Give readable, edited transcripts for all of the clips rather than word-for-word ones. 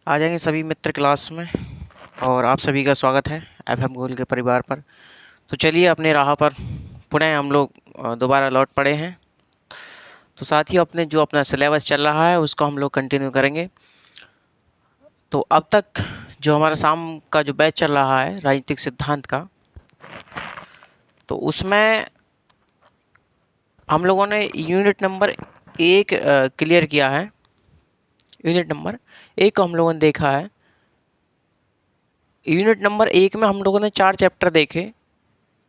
आ जाएंगे सभी मित्र क्लास में और आप सभी का स्वागत है एफएम गोल के परिवार पर। तो चलिए अपने राह पर पुनः हम लोग दोबारा लौट पड़े हैं। तो साथियों अपना सिलेबस चल रहा है उसको हम लोग कंटिन्यू करेंगे। तो अब तक जो हमारा शाम का जो बैच चल रहा है राजनीतिक सिद्धांत का, तो उसमें हम लोगों ने यूनिट नंबर 1 क्लियर किया है। यूनिट नंबर 1 को हम लोगों ने देखा है। यूनिट नंबर 1 में हम लोगों ने 4 चैप्टर देखे।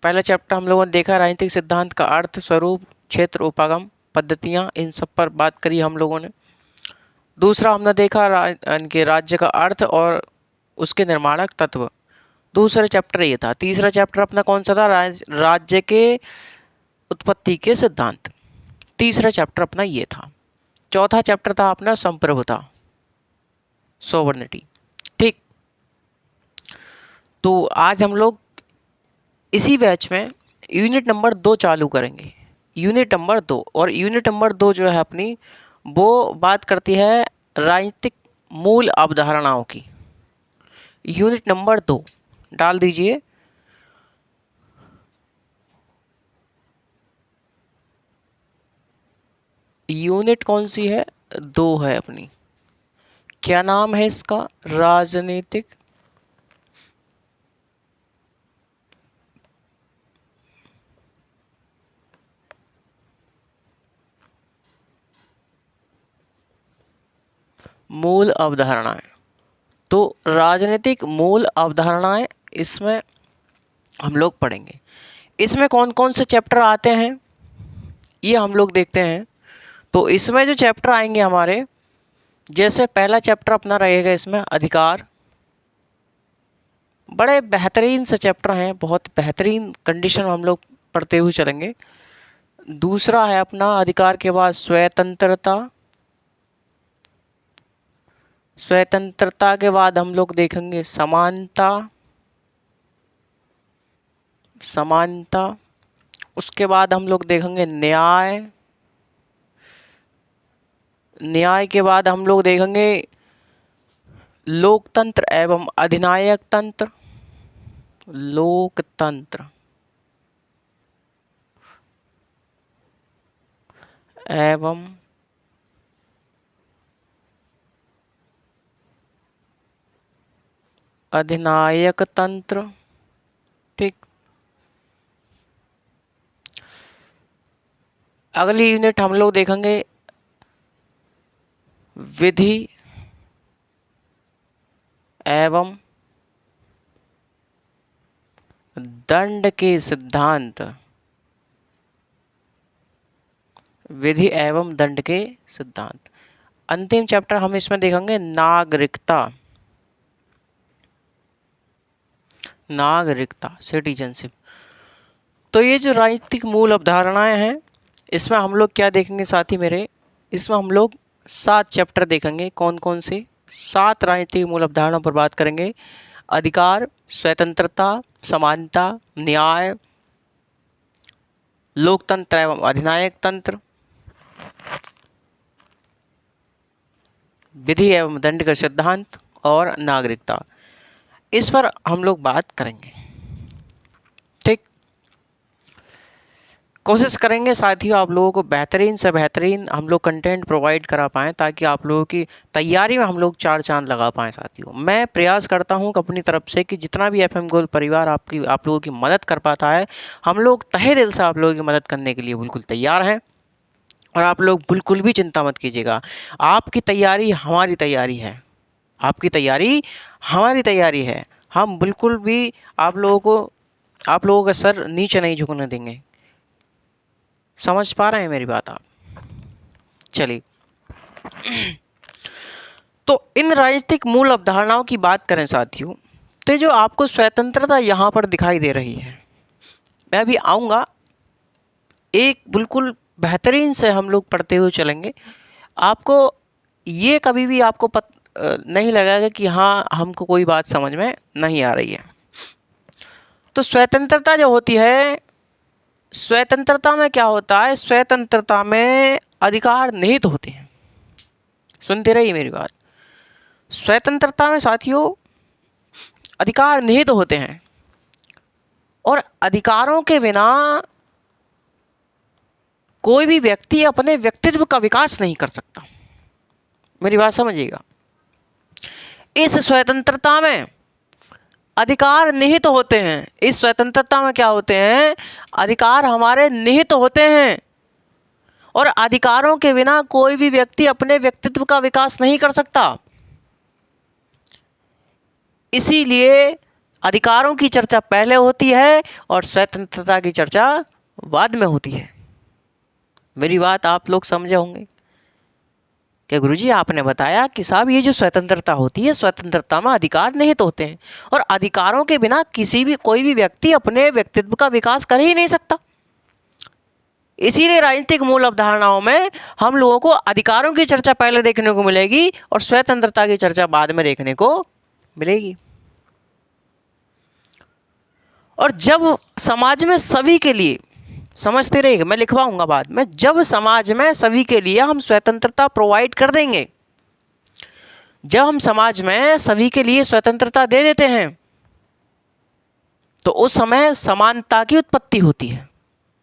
पहला चैप्टर हम लोगों ने देखा राजनीतिक सिद्धांत का अर्थ, स्वरूप, क्षेत्र, उपागम, पद्धतियाँ, इन सब पर बात करी हम लोगों ने। दूसरा हमने देखा इनके राज्य का अर्थ और उसके निर्माणक तत्व। दूसरा चैप्टर ये था। तीसरा चैप्टर अपना कौन सा था? राज्य के उत्पत्ति के सिद्धांत। तीसरा चैप्टर अपना ये था। चौथा चैप्टर था अपना संप्रभुता, सोवर्निटी। ठीक, तो आज हम लोग इसी बैच में यूनिट नंबर 2 चालू करेंगे। यूनिट नंबर 2, और यूनिट नंबर 2 जो है अपनी, वो बात करती है राजनीतिक मूल अवधारणाओं की। यूनिट नंबर 2 डाल दीजिए। यूनिट कौन सी है? 2 है अपनी। क्या नाम है इसका? राजनीतिक मूल अवधारणाएं। तो राजनीतिक मूल अवधारणाएं इसमें हम लोग पढ़ेंगे। इसमें कौन कौन से चैप्टर आते हैं ये हम लोग देखते हैं। तो इसमें जो चैप्टर आएंगे हमारे, जैसे पहला चैप्टर अपना रहेगा इसमें अधिकार। बड़े बेहतरीन से चैप्टर हैं, बहुत बेहतरीन कंडीशन में हम लोग पढ़ते हुए चलेंगे। दूसरा है अपना अधिकार के बाद स्वतंत्रता। स्वतंत्रता के बाद हम लोग देखेंगे समानता। समानता, उसके बाद हम लोग देखेंगे न्याय। न्याय के बाद हम लोग देखेंगे लोकतंत्र एवं अधिनायक तंत्र। लोकतंत्र एवं अधिनायक तंत्र। ठीक, अगली यूनिट हम लोग देखेंगे विधि एवं दंड के सिद्धांत। विधि एवं दंड के सिद्धांत। अंतिम चैप्टर हम इसमें देखेंगे नागरिकता। नागरिकता, सिटीजनशिप। तो ये जो राजनीतिक मूल अवधारणाएं हैं, इसमें हम लोग क्या देखेंगे साथी मेरे? इसमें हम लोग 7 चैप्टर देखेंगे। कौन कौन से? 7 राजनीतिक मूल अवधारणाओं पर बात करेंगे। अधिकार, स्वतंत्रता, समानता, न्याय, लोकतंत्र एवं अधिनायक तंत्र, विधि एवं दंड का सिद्धांत और नागरिकता। इस पर हम लोग बात करेंगे। ठीक, कोशिश करेंगे साथियों आप लोगों को बेहतरीन से बेहतरीन हम लोग कंटेंट प्रोवाइड करा पाएँ, ताकि आप लोगों की तैयारी में हम लोग 4 चांद लगा पाएँ। साथियों मैं प्रयास करता हूं अपनी तरफ से कि जितना भी एफएम गोल परिवार आप लोगों की मदद कर पाता है, हम लोग तहे दिल से आप लोगों की मदद करने के लिए बिल्कुल तैयार हैं। और आप लोग बिल्कुल भी चिंता मत कीजिएगा। आपकी तैयारी हमारी तैयारी है। आपकी तैयारी हमारी तैयारी है। हम बिल्कुल भी आप लोगों का सर नीचे नहीं झुकने देंगे। समझ पा रहे हैं मेरी बात आप? चलिए, तो इन राजनीतिक मूल अवधारणाओं की बात करें साथियों, तो जो आपको स्वतंत्रता यहाँ पर दिखाई दे रही है, मैं अभी आऊँगा, एक बिल्कुल बेहतरीन से हम लोग पढ़ते हुए चलेंगे। आपको ये कभी भी आपको नहीं लगेगा कि हाँ हमको कोई बात समझ में नहीं आ रही है। तो स्वतंत्रता जो होती है, स्वतंत्रता में क्या होता है? स्वतंत्रता में अधिकार निहित होते हैं। सुनते रहिए मेरी बात। स्वतंत्रता में साथियों अधिकार निहित होते हैं और अधिकारों के बिना कोई भी व्यक्ति अपने व्यक्तित्व का विकास नहीं कर सकता। मेरी बात समझिएगा। इस स्वतंत्रता में अधिकार निहित होते हैं। इस स्वतंत्रता में क्या होते हैं? अधिकार हमारे निहित होते हैं और अधिकारों के बिना कोई भी व्यक्ति अपने व्यक्तित्व का विकास नहीं कर सकता। इसीलिए अधिकारों की चर्चा पहले होती है और स्वतंत्रता की चर्चा बाद में होती है। मेरी बात आप लोग समझे होंगे कि गुरुजी आपने बताया कि साहब ये जो स्वतंत्रता होती है, स्वतंत्रता में अधिकार निहित होते हैं और अधिकारों के बिना कोई भी व्यक्ति अपने व्यक्तित्व का विकास कर ही नहीं सकता। इसीलिए राजनीतिक मूल अवधारणाओं में हम लोगों को अधिकारों की चर्चा पहले देखने को मिलेगी और स्वतंत्रता की चर्चा बाद में देखने को मिलेगी। और जब समाज में सभी के लिए, समझते रहिएगा, मैं लिखवाऊंगा बाद में, जब समाज में सभी के लिए हम स्वतंत्रता प्रोवाइड कर देंगे, जब हम समाज में सभी के लिए स्वतंत्रता दे देते हैं तो उस समय समानता की उत्पत्ति होती है।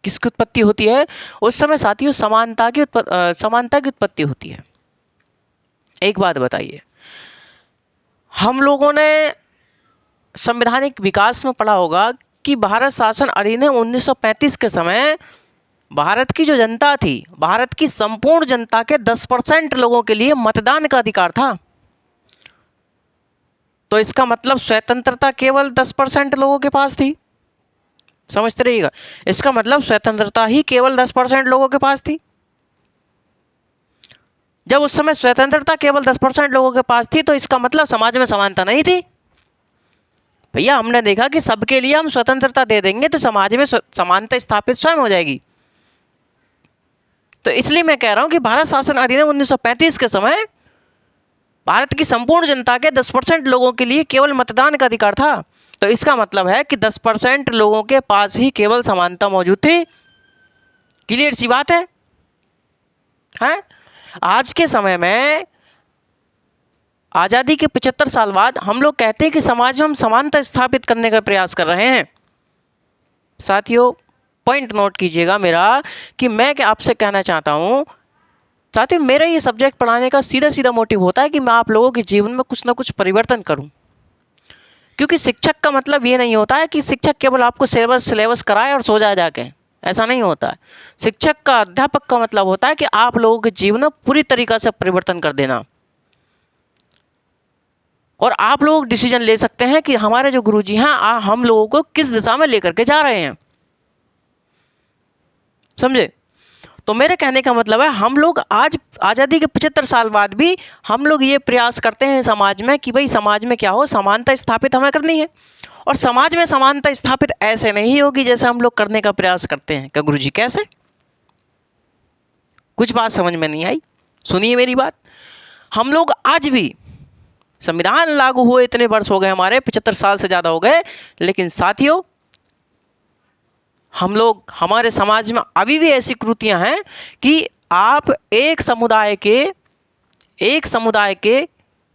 किसकी उत्पत्ति होती है? उस समय साथियों समानता की उत्पत्ति होती है। एक बात बताइए, हम लोगों ने संवैधानिक विकास में पढ़ा होगा कि भारत शासन अधिनियम 1935 के समय भारत की जो जनता थी, भारत की संपूर्ण जनता के 10% लोगों के लिए मतदान का अधिकार था। तो इसका मतलब स्वतंत्रता केवल 10% लोगों के पास थी। समझते रहिएगा, इसका मतलब स्वतंत्रता ही केवल 10% लोगों के पास थी। जब उस समय स्वतंत्रता केवल 10% लोगों के पास थी तो इसका मतलब समाज में समानता नहीं थी। भैया हमने देखा कि सबके लिए हम स्वतंत्रता दे देंगे तो समाज में समानता स्थापित स्वयं हो जाएगी। तो इसलिए मैं कह रहा हूं कि भारत शासन अधिनियम 1935 के समय भारत की संपूर्ण जनता के 10% लोगों के लिए केवल मतदान का अधिकार था। तो इसका मतलब है कि 10% लोगों के पास ही केवल समानता मौजूद थी। क्लियर सी बात है? आज के समय में आज़ादी के 75 साल बाद हम लोग कहते हैं कि समाज में हम समानता स्थापित करने का प्रयास कर रहे हैं। साथियों पॉइंट नोट कीजिएगा मेरा कि मैं क्या आपसे कहना चाहता हूं। साथियों मेरा ये सब्जेक्ट पढ़ाने का सीधा सीधा मोटिव होता है कि मैं आप लोगों के जीवन में कुछ ना कुछ परिवर्तन करूं। क्योंकि शिक्षक का मतलब ये नहीं होता है कि शिक्षक केवल आपको सिलेबस कराए और सो जाए जाके, ऐसा नहीं होता है। शिक्षक का, अध्यापक का मतलब होता है कि आप लोगों के जीवन में पूरी तरीक़ा से परिवर्तन कर देना और आप लोग डिसीजन ले सकते हैं कि हमारे जो गुरुजी हैं हम लोगों को किस दिशा में लेकर के जा रहे हैं। समझे? तो मेरे कहने का मतलब है हम लोग आज आज़ादी के 75 साल बाद भी हम लोग ये प्रयास करते हैं समाज में कि भाई समाज में क्या हो, समानता स्थापित हमें करनी है। और समाज में समानता स्थापित ऐसे नहीं होगी जैसे हम लोग करने का प्रयास करते हैं। क्या गुरुजी कैसे? कुछ बात समझ में नहीं आई? सुनिए मेरी बात। हम लोग आज भी, संविधान लागू हुए इतने वर्ष हो गए, हमारे 75 साल से ज़्यादा हो गए, लेकिन साथियों हम लोग, हमारे समाज में अभी भी ऐसी कृतियां हैं कि आप एक समुदाय के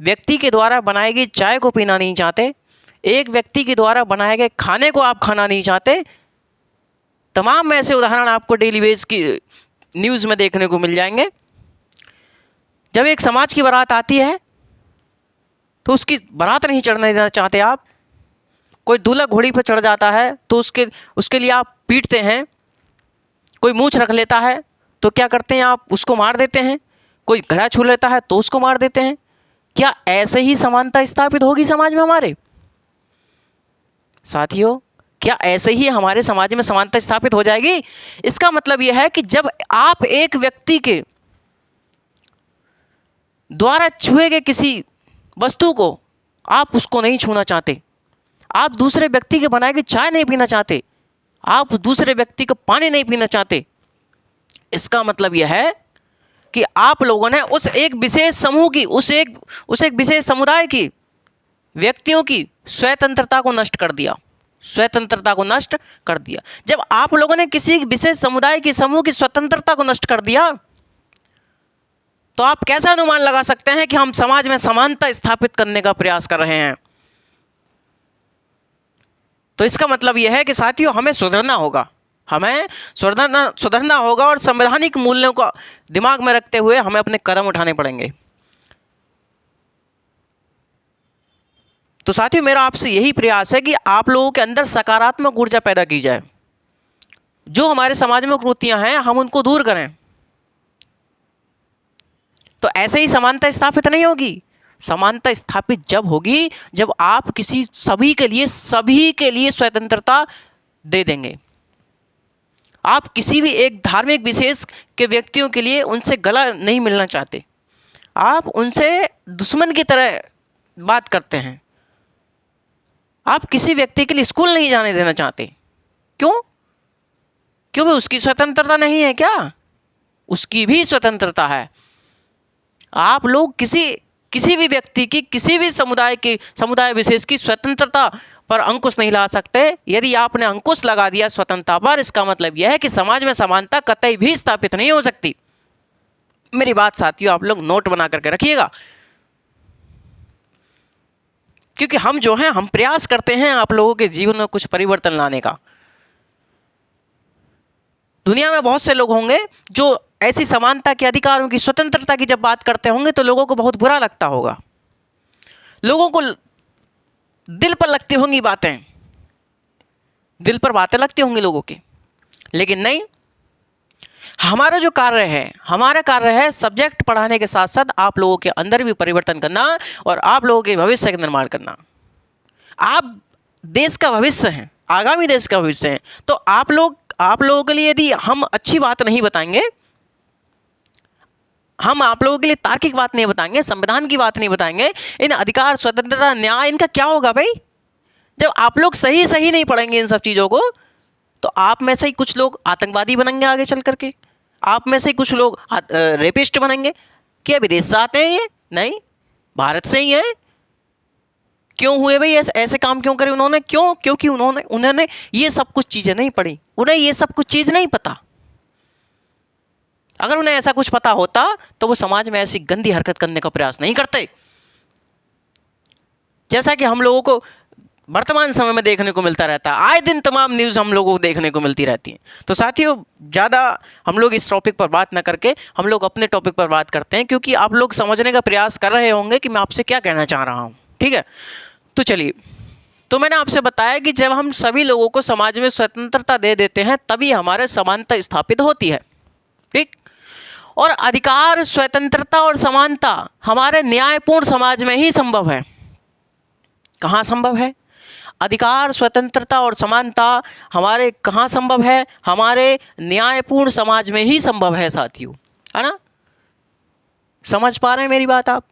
व्यक्ति के द्वारा बनाई गई चाय को पीना नहीं चाहते, एक व्यक्ति के द्वारा बनाए गए खाने को आप खाना नहीं चाहते। तमाम ऐसे उदाहरण आपको डेली बेस की न्यूज़ में देखने को मिल जाएंगे। जब एक समाज की बारात आती है तो उसकी बारात नहीं चढ़ने देना चाहते आप। कोई दूल्हा घोड़ी पर चढ़ जाता है तो उसके लिए आप पीटते हैं। कोई मूंछ रख लेता है तो क्या करते हैं आप? उसको मार देते हैं। कोई घड़ा छू लेता है तो उसको मार देते हैं। क्या ऐसे ही समानता स्थापित होगी समाज में हमारे? साथियों क्या ऐसे ही हमारे समाज में समानता स्थापित हो जाएगी? इसका मतलब यह है कि जब आप एक व्यक्ति के द्वारा छुए गए किसी वस्तु को आप उसको नहीं छूना चाहते, आप दूसरे व्यक्ति के बनाए गए चाय नहीं पीना चाहते, आप दूसरे व्यक्ति को पानी नहीं पीना चाहते, इसका मतलब यह है कि आप लोगों ने उस एक विशेष समूह की, उस एक विशेष समुदाय की व्यक्तियों की स्वतंत्रता को नष्ट कर दिया। स्वतंत्रता को नष्ट कर दिया। जब आप लोगों ने किसी विशेष समुदाय की, समूह की स्वतंत्रता को नष्ट कर दिया तो आप कैसे अनुमान लगा सकते हैं कि हम समाज में समानता स्थापित करने का प्रयास कर रहे हैं? तो इसका मतलब यह है कि साथियों हमें सुधरना होगा, हमें सुधरना होगा और संवैधानिक मूल्यों को दिमाग में रखते हुए हमें अपने कदम उठाने पड़ेंगे। तो साथियों मेरा आपसे यही प्रयास है कि आप लोगों के अंदर सकारात्मक ऊर्जा पैदा की जाए, जो हमारे समाज में कुरीतियां हैं हम उनको दूर करें। तो ऐसे ही समानता स्थापित नहीं होगी। समानता स्थापित जब होगी जब आप सभी के लिए स्वतंत्रता दे देंगे। आप किसी भी एक धार्मिक विशेष के व्यक्तियों के लिए उनसे गला नहीं मिलना चाहते, आप उनसे दुश्मन की तरह बात करते हैं। आप किसी व्यक्ति के लिए स्कूल नहीं जाने देना चाहते। क्यों? क्यों भाई, उसकी स्वतंत्रता नहीं है क्या? उसकी भी स्वतंत्रता है। आप लोग किसी भी व्यक्ति की, किसी भी समुदाय विशेष की स्वतंत्रता पर अंकुश नहीं ला सकते। यदि आपने अंकुश लगा दिया स्वतंत्रता पर, इसका मतलब यह है कि समाज में समानता कतई भी स्थापित नहीं हो सकती। मेरी बात साथियों आप लोग नोट बना करके रखिएगा, क्योंकि हम जो हैं हम प्रयास करते हैं आप लोगों के जीवन में कुछ परिवर्तन लाने का। दुनिया में बहुत से लोग होंगे जो ऐसी समानता के अधिकारों की, स्वतंत्रता की जब बात करते होंगे तो लोगों को बहुत बुरा लगता होगा, लोगों को दिल पर लगती होंगी बातें, दिल पर बातें लगती होंगी लोगों की। लेकिन नहीं, हमारा जो कार्य है, हमारा कार्य है सब्जेक्ट पढ़ाने के साथ साथ आप लोगों के अंदर भी परिवर्तन करना और आप लोगों के भविष्य का निर्माण करना। आप देश का भविष्य हैं, आगामी देश का भविष्य हैं। तो आप लोगों के लिए यदि हम अच्छी बात नहीं बताएंगे, हम आप लोगों के लिए तार्किक बात नहीं बताएंगे, संविधान की बात नहीं बताएंगे, इन अधिकार, स्वतंत्रता, न्याय, इनका क्या होगा भाई? जब आप लोग सही नहीं पढ़ेंगे इन सब चीज़ों को, तो आप में से ही कुछ लोग आतंकवादी बनेंगे आगे चल करके, आप में से ही कुछ लोग रेपिस्ट बनेंगे। क्या विदेश से आते हैं ये? नहीं, भारत से ही है। क्यों हुए भाई ऐसे काम क्यों करे उन्होंने? क्यों? क्योंकि उन्होंने ये सब कुछ चीज़ें नहीं पढ़ी, उन्हें ये सब कुछ चीज़ नहीं पता। अगर उन्हें ऐसा कुछ पता होता तो वो समाज में ऐसी गंदी हरकत करने का प्रयास नहीं करते, जैसा कि हम लोगों को वर्तमान समय में देखने को मिलता रहता है। आए दिन तमाम न्यूज़ हम लोगों को देखने को मिलती रहती हैं। तो साथियों ज़्यादा हम लोग इस टॉपिक पर बात ना करके हम लोग अपने टॉपिक पर बात करते हैं, क्योंकि आप लोग समझने का प्रयास कर रहे होंगे कि मैं आपसे क्या कहना चाह रहा हूँ। ठीक है, तो चलिए, तो मैंने आपसे बताया कि जब हम सभी लोगों को समाज में स्वतंत्रता दे देते हैं तभी हमारे समानता स्थापित होती है। ठीक, और अधिकार, स्वतंत्रता और समानता हमारे न्यायपूर्ण समाज में ही संभव है। कहाँ संभव है? अधिकार, स्वतंत्रता और समानता हमारे कहाँ संभव है? हमारे न्यायपूर्ण समाज में ही संभव है साथियों, है ना? समझ पा रहे हैं मेरी बात आप?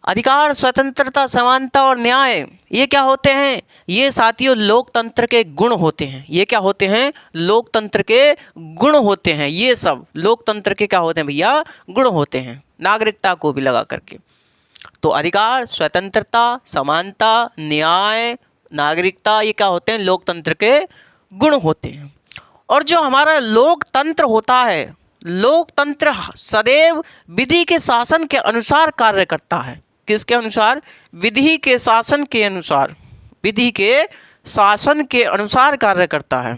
अधिकार, स्वतंत्रता, समानता और न्याय ये क्या होते हैं? ये साथियों लोकतंत्र के गुण होते हैं। ये क्या होते हैं? लोकतंत्र के गुण होते हैं। ये सब लोकतंत्र के क्या होते हैं भैया? गुण होते हैं, नागरिकता को भी लगा करके। तो अधिकार, स्वतंत्रता, समानता, न्याय, नागरिकता ये क्या होते हैं? लोकतंत्र के गुण होते हैं। और जो हमारा लोकतंत्र होता है, लोकतंत्र सदैव विधि के शासन के अनुसार कार्य करता है। किसके अनुसार? विधि के शासन के अनुसार। विधि के शासन के अनुसार कार्य करता है,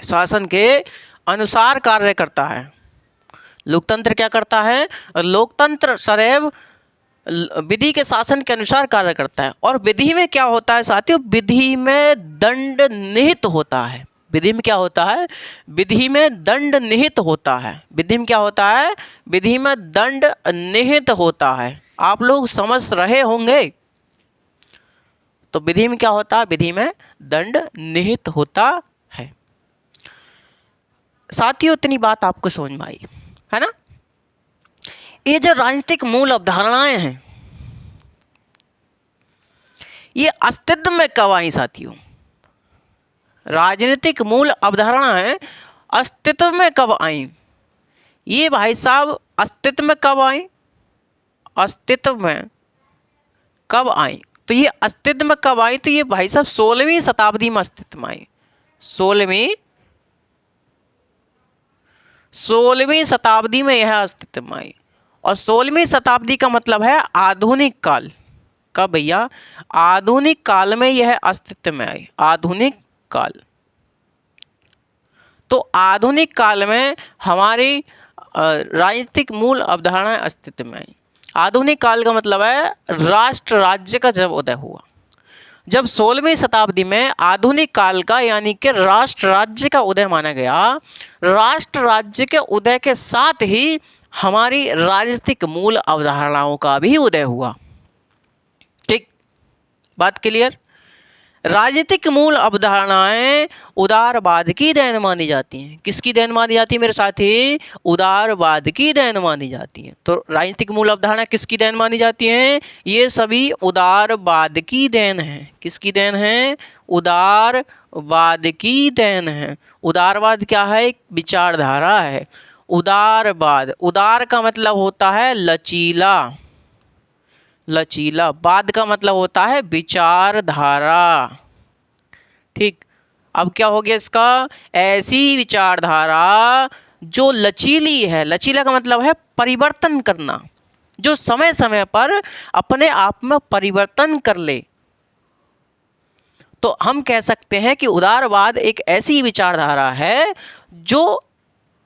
शासन के अनुसार कार्य करता है। लोकतंत्र क्या करता है? लोकतंत्र सदैव विधि के शासन के अनुसार कार्य करता है। और विधि में क्या होता है साथियों? विधि में दंड निहित होता है। विधि में क्या होता है? विधि में दंड निहित होता है। विधि में क्या होता है? विधि में दंड निहित होता है। आप लोग समझ रहे होंगे। तो विधि में क्या होता है? विधि में दंड निहित होता है। साथियों इतनी बात आपको समझ में आई है ना? ये जो राजनीतिक मूल अवधारणाएं हैं ये अस्तित्व में कब आई साथियों? राजनीतिक मूल अवधारणा है अस्तित्व में कब आई? ये भाई साहब अस्तित्व में कब आई? अस्तित्व में कब आई? तो ये अस्तित्व में कब आई? तो ये भाई साहब 16वीं शताब्दी में अस्तित्व में आई। 16वीं शताब्दी में यह अस्तित्व में आई। और 16वीं शताब्दी का मतलब है आधुनिक काल। कब भैया? आधुनिक काल में यह अस्तित्व में आई, आधुनिक काल। तो आधुनिक काल में हमारी राजनीतिक मूल अवधारणाएं अस्तित्व में आई। आधुनिक काल का मतलब है राष्ट्र राज्य का जब उदय हुआ। जब 16वीं शताब्दी में आधुनिक काल का यानी कि राष्ट्र राज्य का उदय माना गया, राष्ट्र राज्य के उदय के साथ ही हमारी राजनीतिक मूल अवधारणाओं का भी उदय हुआ। ठीक, बात क्लियर? राजनीतिक मूल अवधारणाएं उदारवाद की देन मानी जाती हैं। किसकी देन मानी जाती है मेरे साथी? उदारवाद की देन मानी जाती हैं। तो राजनीतिक मूल अवधारणा किसकी देन मानी जाती हैं? ये सभी उदारवाद की देन है। किसकी देन है? उदारवाद की देन है। उदारवाद क्या है? एक विचारधारा है। उदारवाद, उदार का मतलब होता है लचीला, लचीला, वाद का मतलब होता है विचारधारा। ठीक, अब क्या हो गया इसका? ऐसी विचारधारा जो लचीली है। लचीला का मतलब है परिवर्तन करना, जो समय समय पर अपने आप में परिवर्तन कर ले। तो हम कह सकते हैं कि उदारवाद एक ऐसी विचारधारा है जो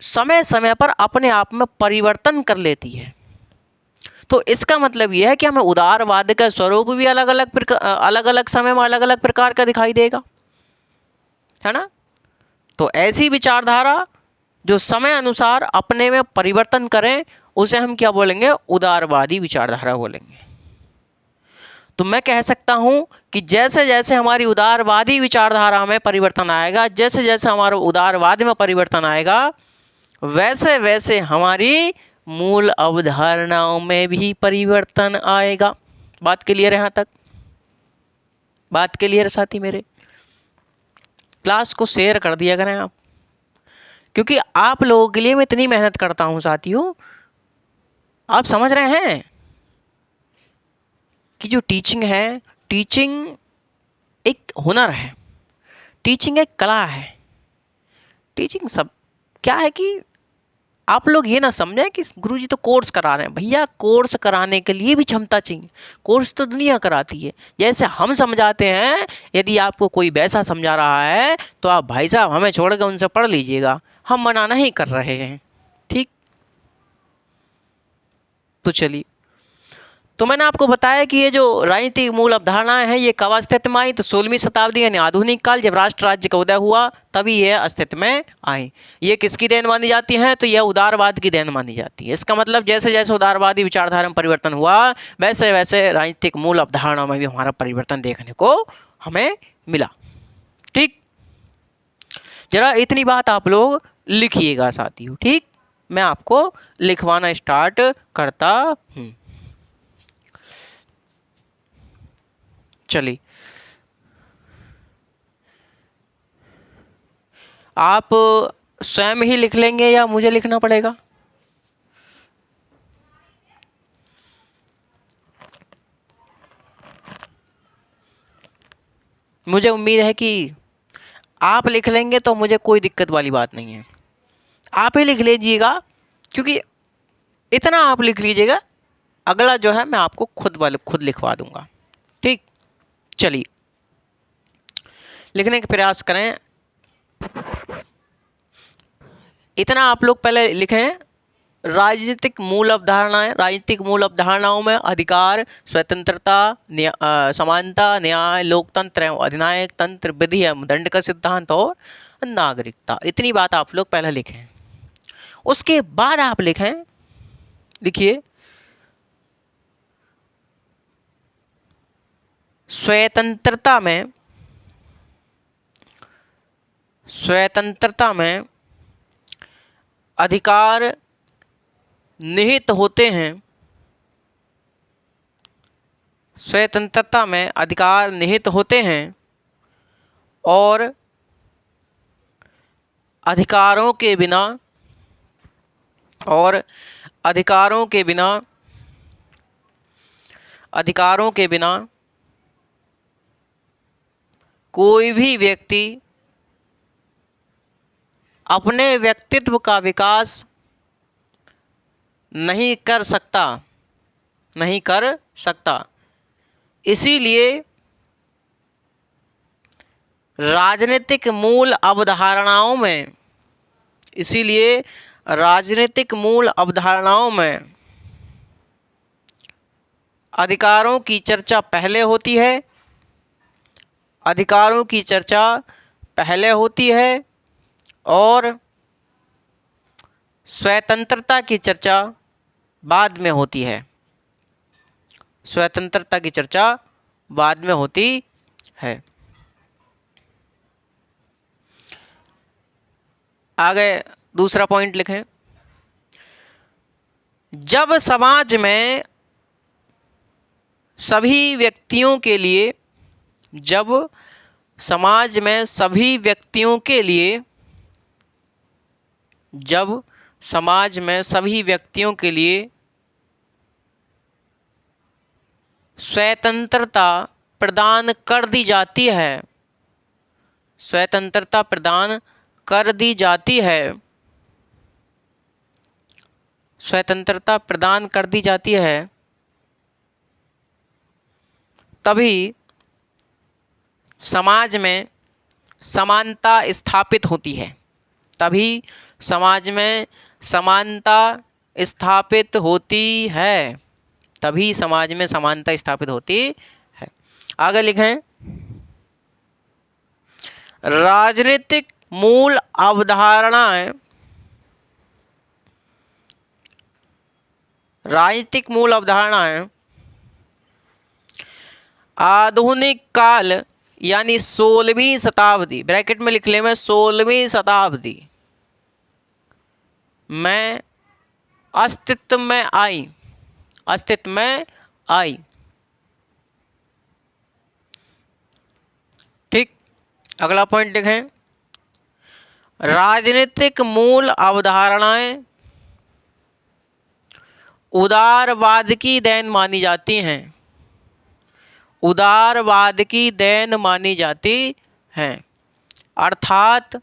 समय समय पर अपने आप में परिवर्तन कर लेती है। तो इसका मतलब यह है कि हमें उदारवाद का स्वरूप भी अलग अलग समय में अलग अलग प्रकार का दिखाई देगा, है ना। तो ऐसी विचारधारा जो समय अनुसार अपने में परिवर्तन करें, उसे हम क्या बोलेंगे? उदारवादी विचारधारा बोलेंगे। तो मैं कह सकता हूं कि जैसे जैसे हमारी उदारवादी विचारधारा में परिवर्तन आएगा, जैसे जैसे हमारा उदारवाद में परिवर्तन आएगा, वैसे वैसे हमारी मूल अवधारणाओं में भी परिवर्तन आएगा। बात क्लियर है? यहाँ तक बात क्लियर साथी मेरे? क्लास को शेयर कर दिया करें आप, क्योंकि आप लोगों के लिए मैं इतनी मेहनत करता हूं साथियों। आप समझ रहे हैं कि जो टीचिंग है, टीचिंग एक हुनर है, टीचिंग एक कला है। टीचिंग सब क्या है कि आप लोग ये ना समझें कि गुरुजी तो कोर्स करा रहे हैं। भैया कोर्स कराने के लिए भी क्षमता चाहिए। कोर्स तो दुनिया कराती है। जैसे हम समझाते हैं, यदि आपको कोई वैसा समझा रहा है तो आप भाई साहब हमें छोड़ कर उनसे पढ़ लीजिएगा, हम मना नहीं कर रहे हैं। ठीक, तो चलिए, तो मैंने आपको बताया कि ये जो राजनीतिक मूल अवधारणाएं हैं ये कब अस्तित्व में आई? तो 16वीं शताब्दी यानी आधुनिक काल, जब राष्ट्र राज्य का उदय हुआ तभी ये अस्तित्व में आई। ये किसकी देन मानी जाती हैं? तो यह उदारवाद की देन मानी जाती है। इसका मतलब जैसे जैसे उदारवादी विचारधारा में परिवर्तन हुआ, वैसे वैसे राजनीतिक मूल अवधारणाओं में भी हमारा परिवर्तन देखने को हमें मिला। ठीक, जरा इतनी बात आप लोग लिखिएगा साथियों। ठीक, मैं आपको लिखवाना स्टार्ट करता हूँ। चलिए, आप स्वयं ही लिख लेंगे या मुझे लिखना पड़ेगा? मुझे उम्मीद है कि आप लिख लेंगे, तो मुझे कोई दिक्कत वाली बात नहीं है। आप ही लिख लीजिएगा, क्योंकि इतना आप लिख लीजिएगा, अगला जो है मैं आपको खुद लिखवा दूंगा। ठीक, चलिए लिखने का प्रयास करें। इतना आप लोग पहले लिखें। राजनीतिक मूल अवधारणाएं, राजनीतिक मूल अवधारणाओं में अधिकार, स्वतंत्रता, समानता, न्याय, लोकतंत्र एवं अधिनायक तंत्र, विधि एवं दंड का सिद्धांत और नागरिकता। इतनी बात आप लोग पहले लिखें। उसके बाद आप लिखें, लिखिए स्वतंत्रता में अधिकार निहित होते हैं। स्वतंत्रता में अधिकार निहित होते हैं और अधिकारों के बिना कोई भी व्यक्ति अपने व्यक्तित्व का विकास नहीं कर सकता, नहीं कर सकता। इसीलिए राजनीतिक मूल अवधारणाओं में, इसीलिए राजनीतिक मूल अवधारणाओं में अधिकारों की चर्चा पहले होती है, अधिकारों की चर्चा पहले होती है और स्वतंत्रता की चर्चा बाद में होती है, स्वतंत्रता की चर्चा बाद में होती है। आगे दूसरा पॉइंट लिखें। जब समाज में सभी व्यक्तियों के लिए, जब समाज में सभी व्यक्तियों के लिए, जब समाज में सभी व्यक्तियों के लिए स्वतंत्रता प्रदान कर दी जाती है, स्वतंत्रता प्रदान कर दी जाती है, स्वतंत्रता प्रदान कर दी जाती है, तभी समाज में समानता स्थापित होती है, तभी समाज में समानता स्थापित होती है, तभी समाज में समानता स्थापित होती है। आगे लिखें। राजनीतिक मूल अवधारणाएं, राजनीतिक मूल अवधारणाएं आधुनिक काल यानी 16वीं शताब्दी, ब्रैकेट में लिख ले मैं 16वीं शताब्दी में अस्तित्व में आई, अस्तित्व में आई। ठीक, अगला पॉइंट लिखें। राजनीतिक मूल अवधारणाएं उदारवाद की देन मानी जाती हैं, उदारवाद की देन मानी जाती हैं। अर्थात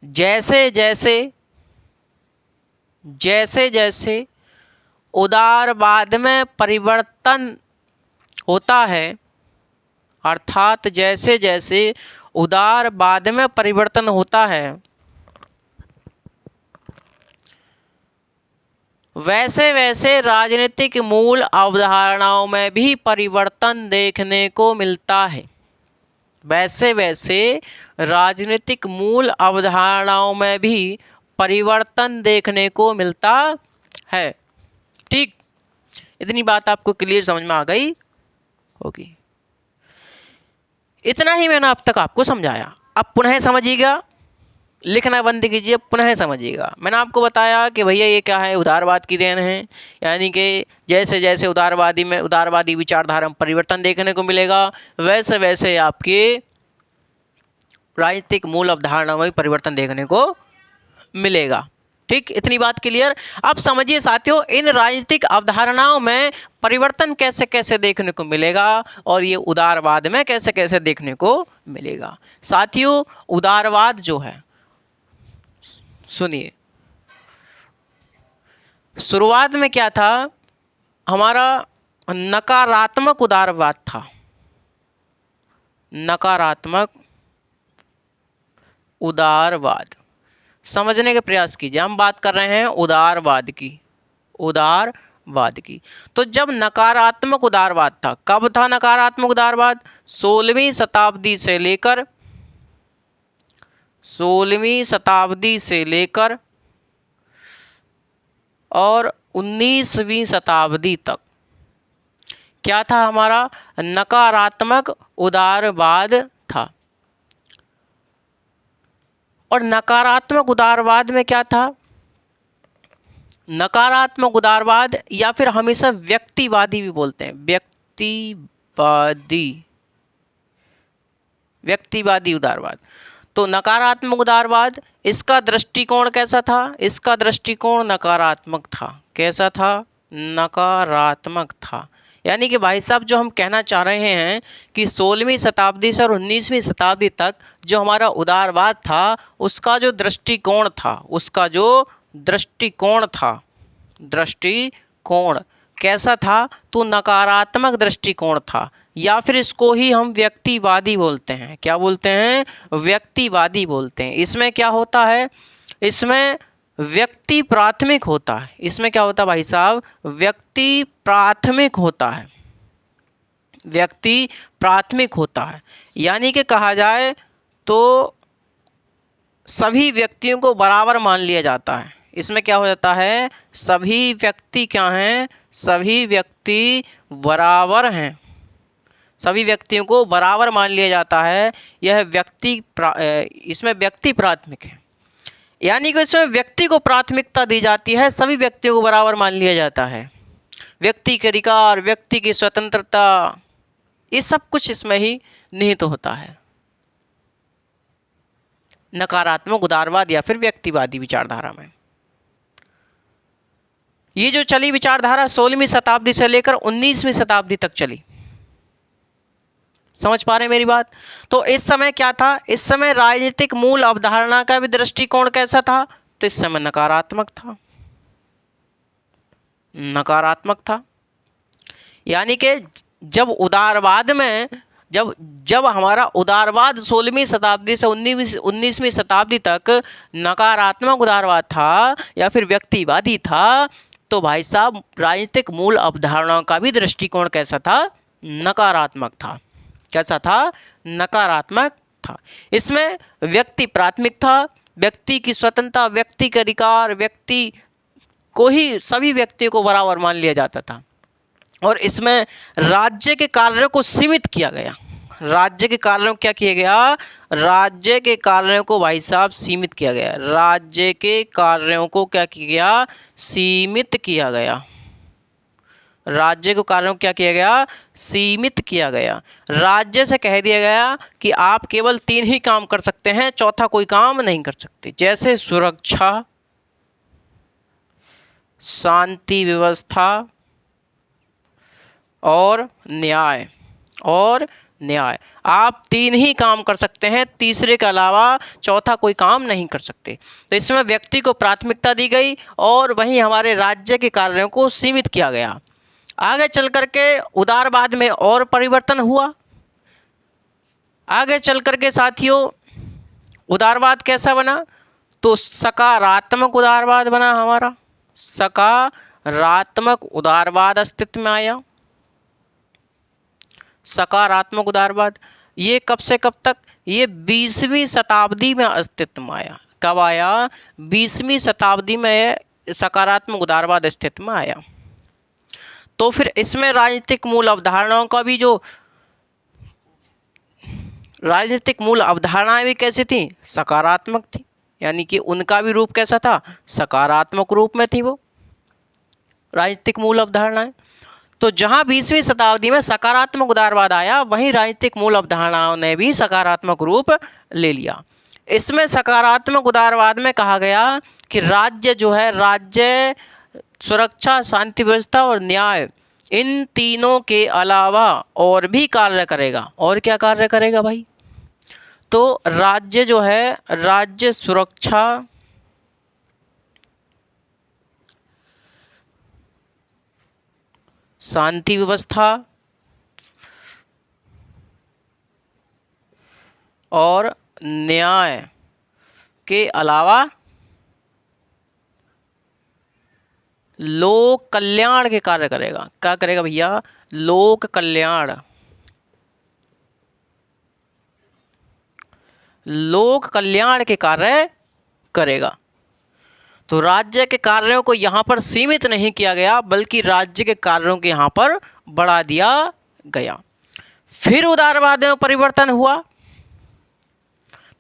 जैसे जैसे जैसे जैसे उदारवाद में परिवर्तन होता है, अर्थात जैसे जैसे उदारवाद में परिवर्तन होता है, वैसे वैसे राजनीतिक मूल अवधारणाओं में भी परिवर्तन देखने को मिलता है, वैसे वैसे राजनीतिक मूल अवधारणाओं में भी परिवर्तन देखने को मिलता है। ठीक, इतनी बात आपको क्लियर समझ में आ गई होगी। इतना ही मैंने अब तक आपको समझाया। अब पुनः समझिएगा, लिखना बंद कीजिए, पुनः समझिएगा। मैंने आपको बताया कि भैया ये क्या है, उदारवाद की देन है, यानी कि जैसे जैसे उदारवादी विचारधारा में परिवर्तन देखने को मिलेगा, वैसे वैसे आपके राजनीतिक मूल अवधारणा में परिवर्तन देखने को मिलेगा। ठीक, इतनी बात क्लियर। अब समझिए साथियों, इन राजनीतिक अवधारणाओं में परिवर्तन कैसे कैसे देखने को मिलेगा और ये उदारवाद में कैसे कैसे देखने को मिलेगा। साथियों, उदारवाद जो है, सुनिए, शुरुआत में क्या था, हमारा नकारात्मक उदारवाद था, नकारात्मक उदारवाद। समझने के प्रयास कीजिए, हम बात कर रहे हैं उदारवाद की, उदारवाद की। तो जब नकारात्मक उदारवाद था, कब था नकारात्मक उदारवाद? 16वीं शताब्दी से लेकर 16वीं शताब्दी से लेकर और 19वीं शताब्दी तक क्या था, हमारा नकारात्मक उदारवाद था। और नकारात्मक उदारवाद में क्या था? नकारात्मक उदारवाद या फिर हमेशा व्यक्तिवादी भी बोलते हैं, व्यक्तिवादी उदारवाद। तो नकारात्मक उदारवाद, इसका दृष्टिकोण कैसा था? इसका दृष्टिकोण नकारात्मक था। कैसा था? नकारात्मक था। यानी कि भाई साहब जो हम कहना चाह रहे हैं कि 16वीं शताब्दी से और 19वीं शताब्दी तक जो हमारा उदारवाद था उसका जो दृष्टिकोण था, उसका जो दृष्टिकोण कैसा था, तो नकारात्मक दृष्टिकोण था, या फिर इसको ही हम व्यक्तिवादी बोलते हैं। क्या बोलते हैं? व्यक्तिवादी बोलते हैं। इसमें क्या होता है? इसमें व्यक्ति प्राथमिक होता है। इसमें क्या होता है भाई साहब? व्यक्ति प्राथमिक होता है, व्यक्ति प्राथमिक होता है। यानी कि कहा जाए तो सभी व्यक्तियों को बराबर मान लिया जाता है। इसमें क्या हो जाता है? सभी व्यक्ति क्या हैं? सभी व्यक्ति बराबर हैं, सभी व्यक्तियों को बराबर मान लिया जाता है। यह इसमें व्यक्ति प्राथमिक है, यानी कि इसमें व्यक्ति को प्राथमिकता दी जाती है, सभी व्यक्तियों को बराबर मान लिया जाता है। व्यक्ति के अधिकार, व्यक्ति की स्वतंत्रता, ये सब कुछ इसमें ही निहित होता है। नकारात्मक उदारवाद या फिर व्यक्तिवादी विचारधारा में ये जो चली विचारधारा 16वीं शताब्दी से लेकर 19वीं शताब्दी तक चली। समझ पा रहे हैं मेरी बात? तो इस समय क्या था? इस समय राजनीतिक मूल अवधारणा का भी दृष्टिकोण कैसा था? तो इस समय नकारात्मक था, नकारात्मक था। यानी कि जब उदारवाद में जब हमारा उदारवाद 16वीं शताब्दी से 19वीं शताब्दी तक नकारात्मक उदारवाद था या फिर व्यक्तिवादी था, तो भाई साहब राजनीतिक मूल अवधारणाओं का भी दृष्टिकोण कैसा था? नकारात्मक था। कैसा था? नकारात्मक था। इसमें व्यक्ति प्राथमिक था, व्यक्ति की स्वतंत्रता, व्यक्ति के अधिकार, व्यक्ति को ही, सभी व्यक्तियों को बराबर मान लिया जाता था। और इसमें राज्य के कार्यों को सीमित किया गया। राज्य के कार्यों को क्या किया गया? राज्य के कार्यों को भाई साहब सीमित किया गया। राज्य के कार्यों को क्या किया गया? सीमित किया गया। राज्य के कार्यों को क्या किया गया? सीमित किया गया। राज्य से कह दिया गया कि आप केवल 3 ही काम कर सकते हैं, चौथा कोई काम नहीं कर सकते। जैसे सुरक्षा, शांति व्यवस्था और न्याय। आप 3 ही काम कर सकते हैं, तीसरे के अलावा चौथा कोई काम नहीं कर सकते। तो इसमें व्यक्ति को प्राथमिकता दी गई और वहीं हमारे राज्य के कार्यों को सीमित किया गया। आगे चल करके उदारवाद में और परिवर्तन हुआ। आगे चल करके साथियों उदारवाद कैसा बना? तो सकारात्मक उदारवाद बना हमारा। सकारात्मक उदारवाद अस्तित्व में आया। सकारात्मक उदारवाद ये कब से कब तक? ये 20वीं शताब्दी में अस्तित्व में आया। कब आया? 20वीं शताब्दी में सकारात्मक उदारवाद अस्तित्व में आया। तो फिर इसमें राजनीतिक मूल अवधारणाओं का भी जो राजनीतिक मूल अवधारणाएं भी कैसी थी? सकारात्मक थी। यानी कि उनका भी रूप कैसा था? सकारात्मक रूप में थी वो राजनीतिक मूल अवधारणाएं। तो जहां 20वीं शताब्दी में सकारात्मक उदारवाद आया, वहीं राजनीतिक मूल अवधारणाओं ने भी सकारात्मक रूप ले लिया। इसमें सकारात्मक उदारवाद में कहा गया कि राज्य जो है, राज्य सुरक्षा, शांति व्यवस्था और न्याय, इन तीनों के अलावा और भी कार्य करेगा। और क्या कार्य करेगा भाई? तो राज्य जो है, राज्य सुरक्षा, शांति व्यवस्था और न्याय के अलावा लोक कल्याण के कार्य करेगा। क्या करेगा भैया? लोक कल्याण, लोक कल्याण के कार्य करेगा। तो राज्य के कार्यों को यहाँ पर सीमित नहीं किया गया, बल्कि राज्य के कार्यों को यहाँ पर बढ़ा दिया गया। फिर उदारवाद में परिवर्तन हुआ,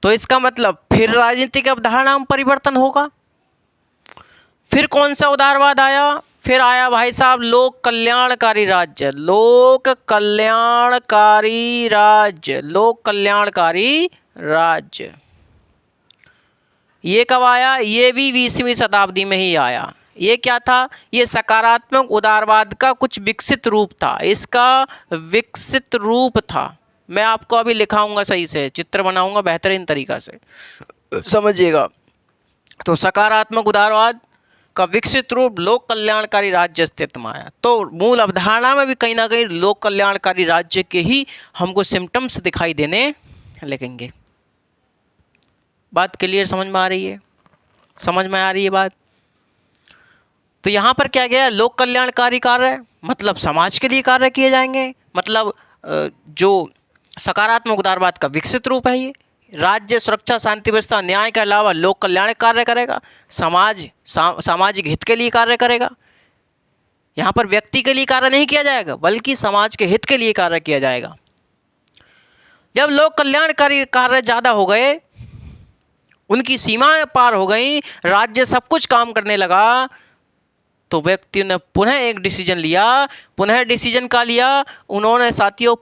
तो इसका मतलब फिर राजनीतिक अवधारणा में परिवर्तन होगा। फिर कौन सा उदारवाद आया? फिर आया भाई साहब लोक कल्याणकारी राज्य। लोक कल्याणकारी राज्य, लोक कल्याणकारी राज्य ये कब आया? ये भी 20वीं शताब्दी में ही आया। ये क्या था? ये सकारात्मक उदारवाद का कुछ विकसित रूप था, इसका विकसित रूप था। मैं आपको अभी लिखाऊंगा, सही से चित्र बनाऊंगा बेहतरीन तरीका से, समझिएगा। तो सकारात्मक उदारवाद का विकसित रूप लोक कल्याणकारी राज्य अस्तित्व में आया। तो मूल अवधारणा में भी कहीं ना कहीं लोक कल्याणकारी राज्य के ही हमको सिम्टम्स दिखाई देने लगेंगे। बात क्लियर समझ में आ रही है? समझ में आ रही है बात? तो यहाँ पर क्या गया? लोक कल्याणकारी कार्य मतलब समाज के लिए कार्य किए जाएंगे, मतलब जो सकारात्मक उदारवाद का विकसित रूप है, ये राज्य सुरक्षा, शांति, व्यवस्था, न्याय के अलावा लोक कल्याण कार्य करेगा, सामाजिक हित के लिए कार्य करेगा। यहाँ पर व्यक्ति के लिए कार्य नहीं किया जाएगा, बल्कि समाज के हित के लिए कार्य किया जाएगा। जब लोक कल्याणकारी कार्य ज़्यादा हो गए, उनकी सीमाएं पार हो गई, राज्य सब कुछ काम करने लगा, तो व्यक्ति ने पुनः एक डिसीजन लिया। पुनः डिसीजन का लिया? उन्होंने साथियों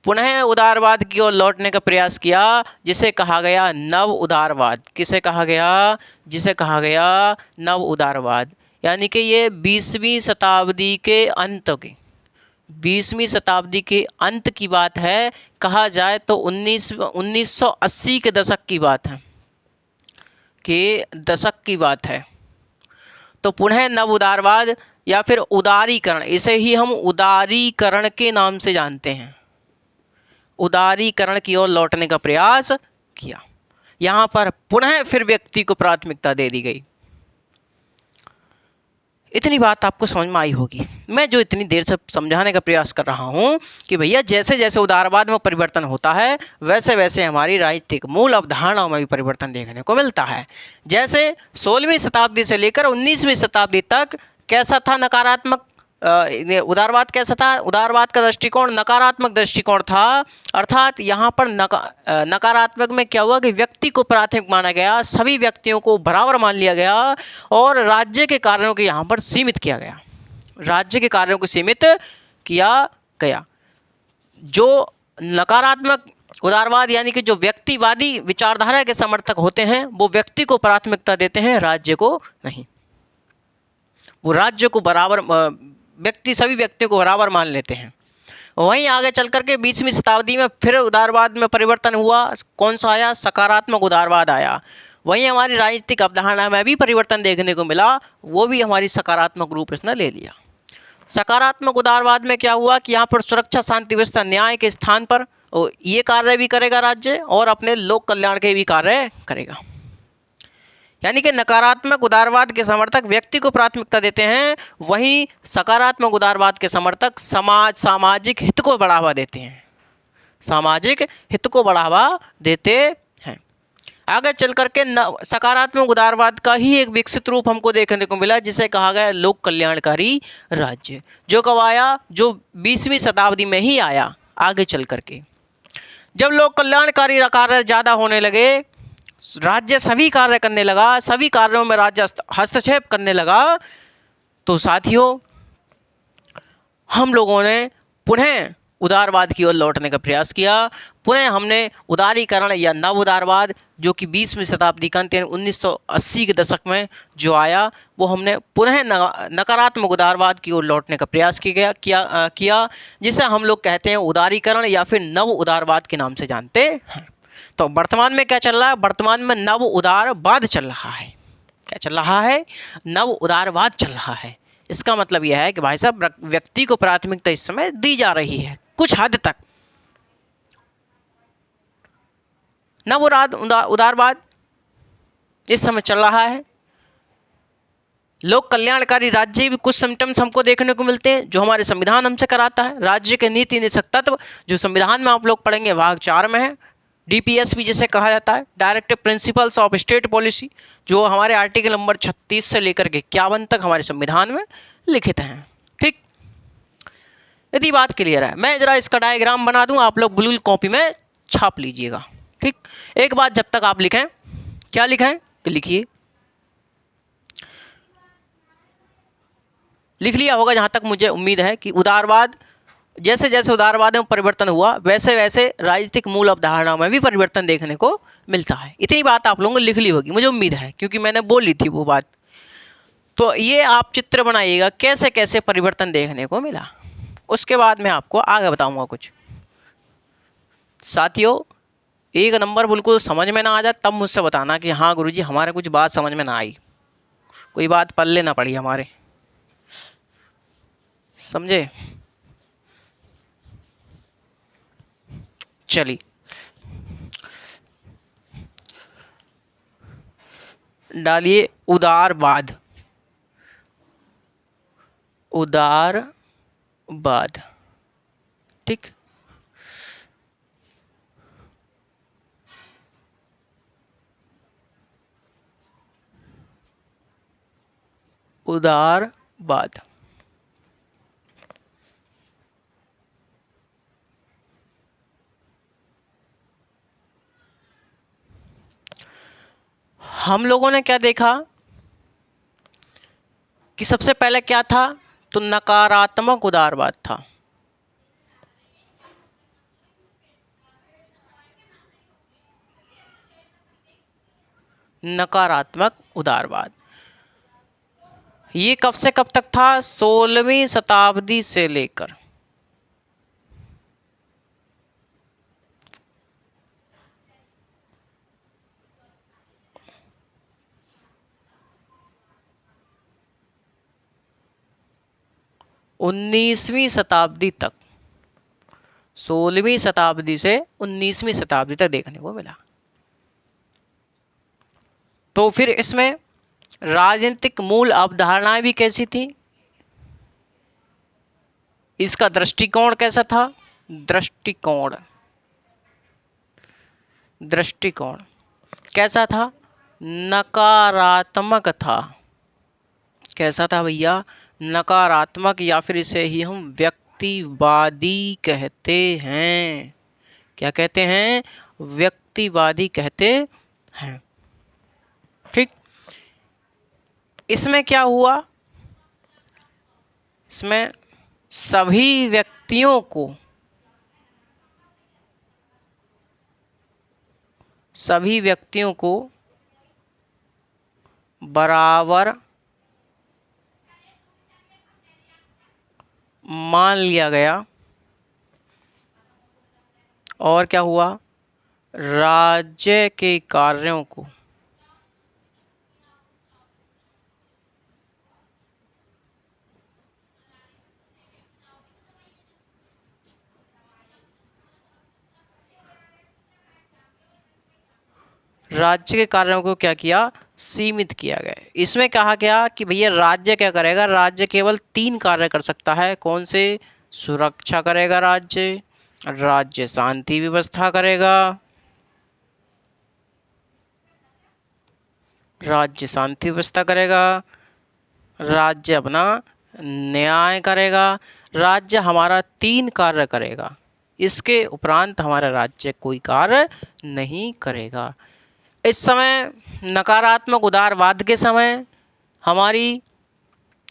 पुनः उदारवाद की ओर लौटने का प्रयास किया, जिसे कहा गया नव उदारवाद। किसे कहा गया? जिसे कहा गया नव उदारवाद। यानी कि ये 20वीं शताब्दी के अंत की 20वीं शताब्दी के अंत की बात है। कहा जाए तो 1980 के दशक की बात है, तो पुनः नव उदारवाद या फिर उदारीकरण, इसे ही हम उदारीकरण के नाम से जानते हैं, उदारीकरण की ओर लौटने का प्रयास किया। यहाँ पर पुनः फिर व्यक्ति को प्राथमिकता दे दी गई। इतनी बात आपको समझ में आई होगी। मैं जो इतनी देर से समझाने का प्रयास कर रहा हूँ कि भैया जैसे जैसे उदारवाद में परिवर्तन होता है, वैसे वैसे हमारी राजनीतिक मूल अवधारणाओं में भी परिवर्तन देखने को मिलता है। जैसे 16वीं शताब्दी से लेकर 19वीं शताब्दी तक कैसा था नकारात्मक उदारवाद? कैसा था? उदारवाद का दृष्टिकोण नकारात्मक दृष्टिकोण था। अर्थात यहाँ पर नकारात्मक में क्या हुआ कि व्यक्ति को प्राथमिक माना गया, सभी व्यक्तियों को बराबर मान लिया गया और राज्य के कार्यों को यहाँ पर सीमित किया गया। राज्य के कार्यों को सीमित किया गया। जो नकारात्मक उदारवाद यानी कि जो व्यक्तिवादी विचारधारा के समर्थक होते हैं, वो व्यक्ति को प्राथमिकता देते हैं, राज्य को नहीं। वो राज्य को बराबर, सभी व्यक्तियों को बराबर मान लेते हैं। वहीं आगे चल करके 20वीं शताब्दी में फिर उदारवाद में परिवर्तन हुआ। कौन सा आया? सकारात्मक उदारवाद आया। वहीं हमारी राजनीतिक अवधारणा में भी परिवर्तन देखने को मिला, वो भी हमारी सकारात्मक रूप इसने ले लिया। सकारात्मक उदारवाद में क्या हुआ कि यहाँ पर सुरक्षा, शांति, व्यवस्था, न्याय के स्थान पर ये कार्य भी करेगा राज्य और अपने लोक कल्याण के भी कार्य करेगा। यानी कि नकारात्मक उदारवाद के समर्थक व्यक्ति को प्राथमिकता देते हैं, वहीं सकारात्मक उदारवाद के समर्थक सामाजिक हित को बढ़ावा देते हैं, सामाजिक हित को बढ़ावा देते हैं। आगे चल करके सकारात्मक उदारवाद का ही एक विकसित रूप हमको देखने को मिला, जिसे कहा गया लोक कल्याणकारी राज्य, जो कब आया? जो 20वीं शताब्दी में ही आया। आगे चल करके जब लोक कल्याणकारी कार्य ज़्यादा होने लगे, राज्य सभी कार्य करने लगा, सभी कार्यों में राज्य हस्तक्षेप करने लगा, तो साथियों हम लोगों ने पुनः उदारवाद की ओर लौटने का प्रयास किया। पुनः हमने उदारीकरण या नव उदारवाद, जो कि 20वीं शताब्दी का अंत 1980 के दशक में जो आया, वो हमने पुनः नकारात्मक उदारवाद की ओर लौटने का प्रयास किया, जिसे हम लोग कहते हैं उदारीकरण या फिर नव उदारवाद के नाम से जानते हैं। तो वर्तमान में क्या चल रहा है? वर्तमान में नव उदारवाद चल रहा है। क्या चल रहा है? नव उदारवाद चल रहा है। इसका मतलब यह है कि भाई साहब व्यक्ति को प्राथमिकता इस समय दी जा रही है कुछ हद तक। नव उदारवाद इस समय चल रहा है। लोक कल्याणकारी राज्य भी कुछ सिम्टम्स हमको देखने को मिलते हैं, जो हमारे संविधान हमसे कराता है। राज्य के नीति निषेध तत्व जो संविधान में आप लोग पढ़ेंगे भाग 4 में है। DPSP जिसे कहा जाता है, directive principles of state policy, जो हमारे आर्टिकल नंबर 36 से लेकर के 51 तक हमारे संविधान में लिखित हैं। ठीक, यदि बात क्लियर है, मैं ज़रा इसका डायग्राम बना दूं, आप लोग ब्लू कॉपी में छाप लीजिएगा। ठीक, एक बात जब तक आप लिखें, क्या लिखें? लिखिए, लिख लिया होगा जहाँ तक मुझे उम्मीद है कि उदारवाद, जैसे जैसे उदारवाद में परिवर्तन हुआ, वैसे वैसे राजनीतिक मूल अवधारणा में भी परिवर्तन देखने को मिलता है। इतनी बात आप लोगों ने लिख ली होगी, मुझे उम्मीद है, क्योंकि मैंने बोल ली थी वो बात। तो ये आप चित्र बनाइएगा कैसे कैसे परिवर्तन देखने को मिला, उसके बाद मैं आपको आगे बताऊंगा कुछ। साथियों, एक नंबर बिल्कुल समझ में ना आ जाए तब मुझसे बताना कि हाँ गुरुजी हमारे कुछ बात समझ में ना आई, कोई बात पल्ले ना पड़ी हमारे, समझे। चलिए, डालिए उदारवाद। उदारवाद, ठीक। उदारवाद, हम लोगों ने क्या देखा कि सबसे पहले क्या था, तो नकारात्मक उदारवाद था। नकारात्मक उदारवाद ये कब से कब तक था, 16वीं शताब्दी से लेकर 19वीं शताब्दी तक, 16वीं शताब्दी से 19वीं शताब्दी तक देखने को मिला। तो फिर इसमें राजनीतिक मूल अवधारणाएं भी कैसी थी, इसका दृष्टिकोण कैसा था, दृष्टिकोण कैसा था, नकारात्मक था। कैसा था भैया, नकारात्मक, या फिर इसे ही हम व्यक्तिवादी कहते हैं। क्या कहते हैं, व्यक्तिवादी कहते हैं, ठीक। इसमें क्या हुआ, इसमें सभी व्यक्तियों को बराबर मान लिया गया। और क्या हुआ, राज्य के कार्यों को क्या किया, सीमित किया गया। इसमें कहा गया कि भैया राज्य क्या करेगा, राज्य केवल 3 कार्य कर सकता है। कौन से, सुरक्षा करेगा राज्य शांति व्यवस्था करेगा, राज्य अपना न्याय करेगा, राज्य हमारा 3 कार्य करेगा, इसके उपरांत हमारा राज्य कोई कार्य नहीं करेगा। इस समय नकारात्मक उदारवाद के समय हमारी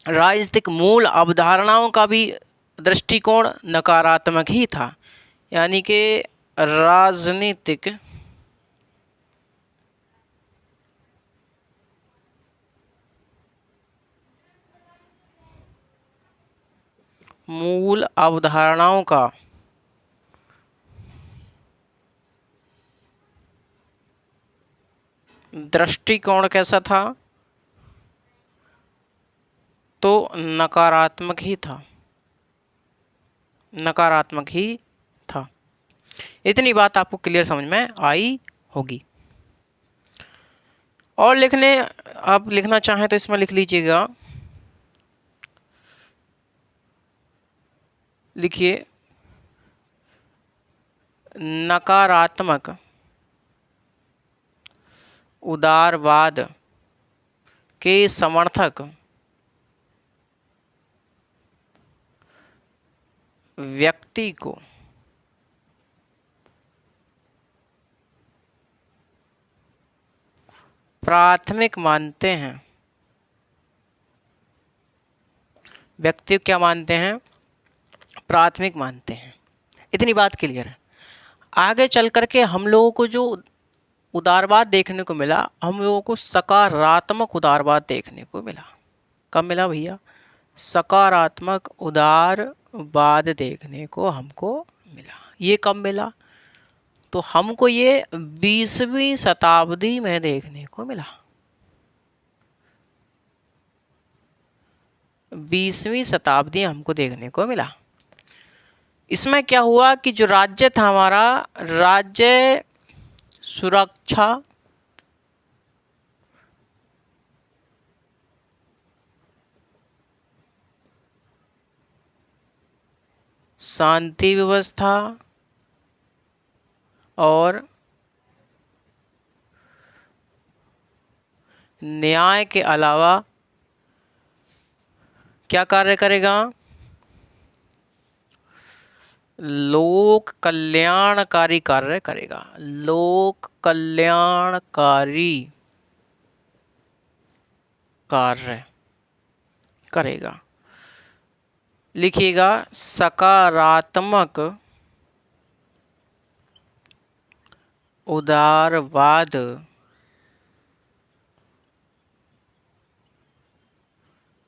राजनीतिक मूल अवधारणाओं का भी दृष्टिकोण नकारात्मक ही था, यानी कि राजनीतिक मूल अवधारणाओं का दृष्टिकोण कैसा था, तो नकारात्मक ही था। इतनी बात आपको क्लियर समझ में आई होगी। और आप लिखना चाहें तो इसमें लिख लीजिएगा, लिखिए नकारात्मक उदारवाद के समर्थक व्यक्ति को प्राथमिक मानते हैं। व्यक्ति को क्या मानते हैं, प्राथमिक मानते हैं। इतनी बात क्लियर है। आगे चल करके हम लोगों को जो उदारवाद देखने को मिला, हम लोगों को सकारात्मक उदारवाद देखने को मिला। कब मिला भैया? सकारात्मक उदारवाद देखने को हमको मिला। ये कब मिला? तो हमको ये 20वीं शताब्दी में देखने को मिला। 20वीं शताब्दी हमको देखने को मिला। इसमें क्या हुआ कि जो राज्य था हमारा, राज्य सुरक्षा, शांति व्यवस्था और न्याय के अलावा क्या कार्य करेगा? लोक कल्याणकारी कार्य करेगा। लोक कल्याणकारी कार्य करेगा। लिखिएगा, सकारात्मक उदारवाद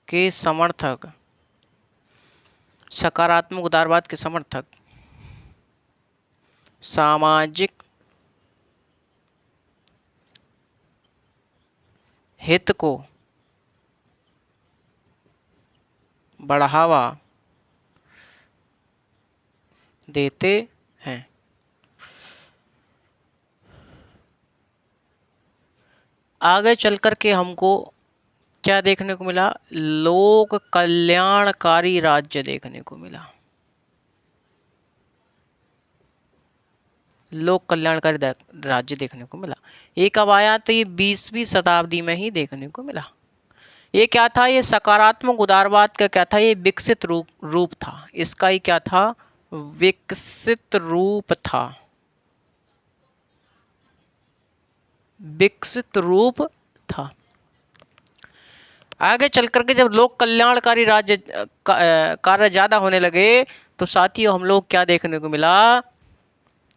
के समर्थक, सकारात्मक उदारवाद के समर्थक सामाजिक हित को बढ़ावा देते हैं। आगे चल कर के हमको क्या देखने को मिला? लोक कल्याणकारी राज्य देखने को मिला। लोक कल्याणकारी राज्य देखने को मिला। ये कब आया? तो ये 20वीं शताब्दी में ही देखने को मिला। ये क्या था? ये सकारात्मक उदारवाद का क्या था? ये विकसित रूप था। इसका ही क्या था? विकसित रूप था। विकसित रूप था। आगे चल करके जब लोक कल्याणकारी राज्य कार्य ज्यादा होने लगे तो साथियों हम लोग क्या देखने को मिला?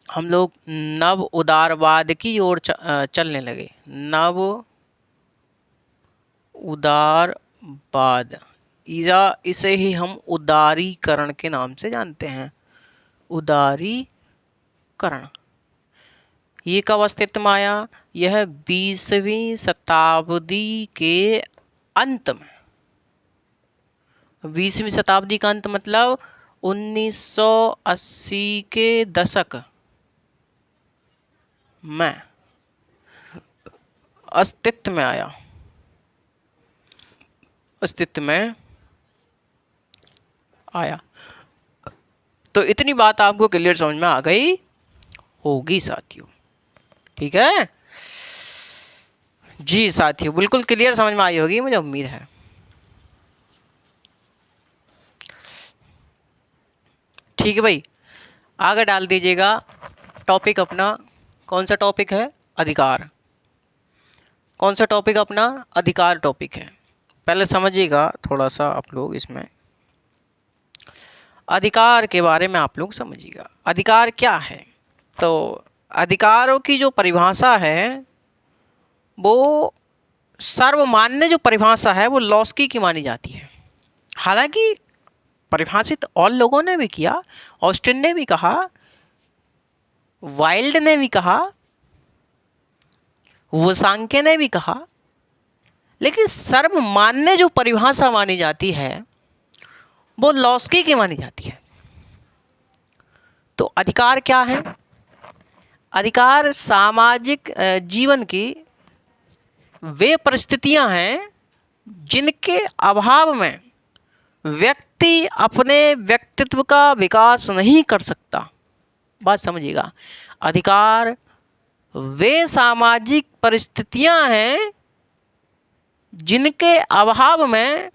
हम लोग नव उदारवाद की ओर चलने लगे। नव उदारवाद, इसे ही हम उदारीकरण के नाम से जानते हैं। उदारीकरण ये कब अस्तित्व में आया? यह 20वीं शताब्दी के अंत में। 20वीं शताब्दी का अंत मतलब 1980 के दशक में अस्तित्व में आया। अस्तित्व में आया। तो इतनी बात आपको क्लियर समझ में आ गई होगी साथियों। ठीक है जी साथियों, बिल्कुल क्लियर समझ में आई होगी, मुझे उम्मीद है। ठीक है भाई, आगे डाल दीजिएगा टॉपिक अपना। कौन सा टॉपिक है? अधिकार। कौन सा टॉपिक अपना? अधिकार टॉपिक है। पहले समझिएगा थोड़ा सा आप लोग, इसमें अधिकार के बारे में आप लोग समझिएगा। अधिकार क्या है? तो अधिकारों की जो परिभाषा है वो सर्वमान्य जो परिभाषा है वो लॉस्की की मानी जाती है। हालांकि परिभाषित और लोगों ने भी किया, ऑस्टिन ने भी कहा, वाइल्ड ने भी कहा, वसांके ने भी कहा, लेकिन सर्वमान्य जो परिभाषा मानी जाती है वो लॉस्की की मानी जाती है। तो अधिकार क्या है? अधिकार सामाजिक जीवन की वे परिस्थितियां हैं जिनके अभाव में व्यक्ति अपने व्यक्तित्व का विकास नहीं कर सकता। बात समझिएगा, अधिकार वे सामाजिक परिस्थितियां हैं जिनके अभाव में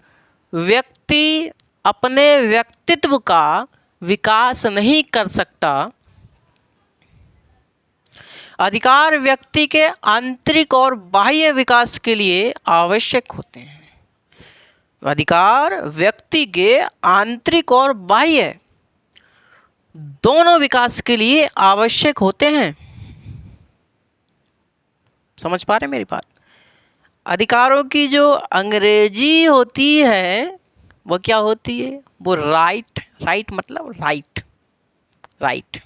व्यक्ति अपने व्यक्तित्व का विकास नहीं कर सकता। अधिकार व्यक्ति के आंतरिक और बाह्य विकास के लिए आवश्यक होते हैं। अधिकार व्यक्ति के आंतरिक और बाह्य दोनों विकास के लिए आवश्यक होते हैं। समझ पा रहे हैं मेरी बात? अधिकारों की जो अंग्रेजी होती है वो क्या होती है? वो राइट। राइट मतलब राइट। राइट।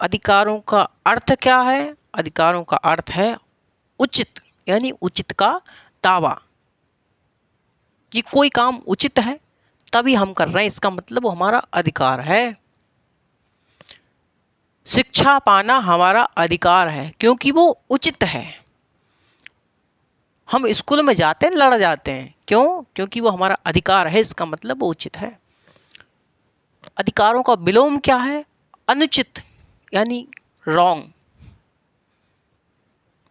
अधिकारों का अर्थ क्या है? अधिकारों का अर्थ है उचित, यानी उचित का दावा, कि कोई काम उचित है तभी हम कर रहे हैं, इसका मतलब वो हमारा अधिकार है। शिक्षा पाना हमारा अधिकार है क्योंकि वो उचित है। हम स्कूल में जाते हैं, लड़ जाते हैं, क्यों? क्योंकि वो हमारा अधिकार है, इसका मतलब वो उचित है। अधिकारों का विलोम क्या है? अनुचित, यानी रॉन्ग।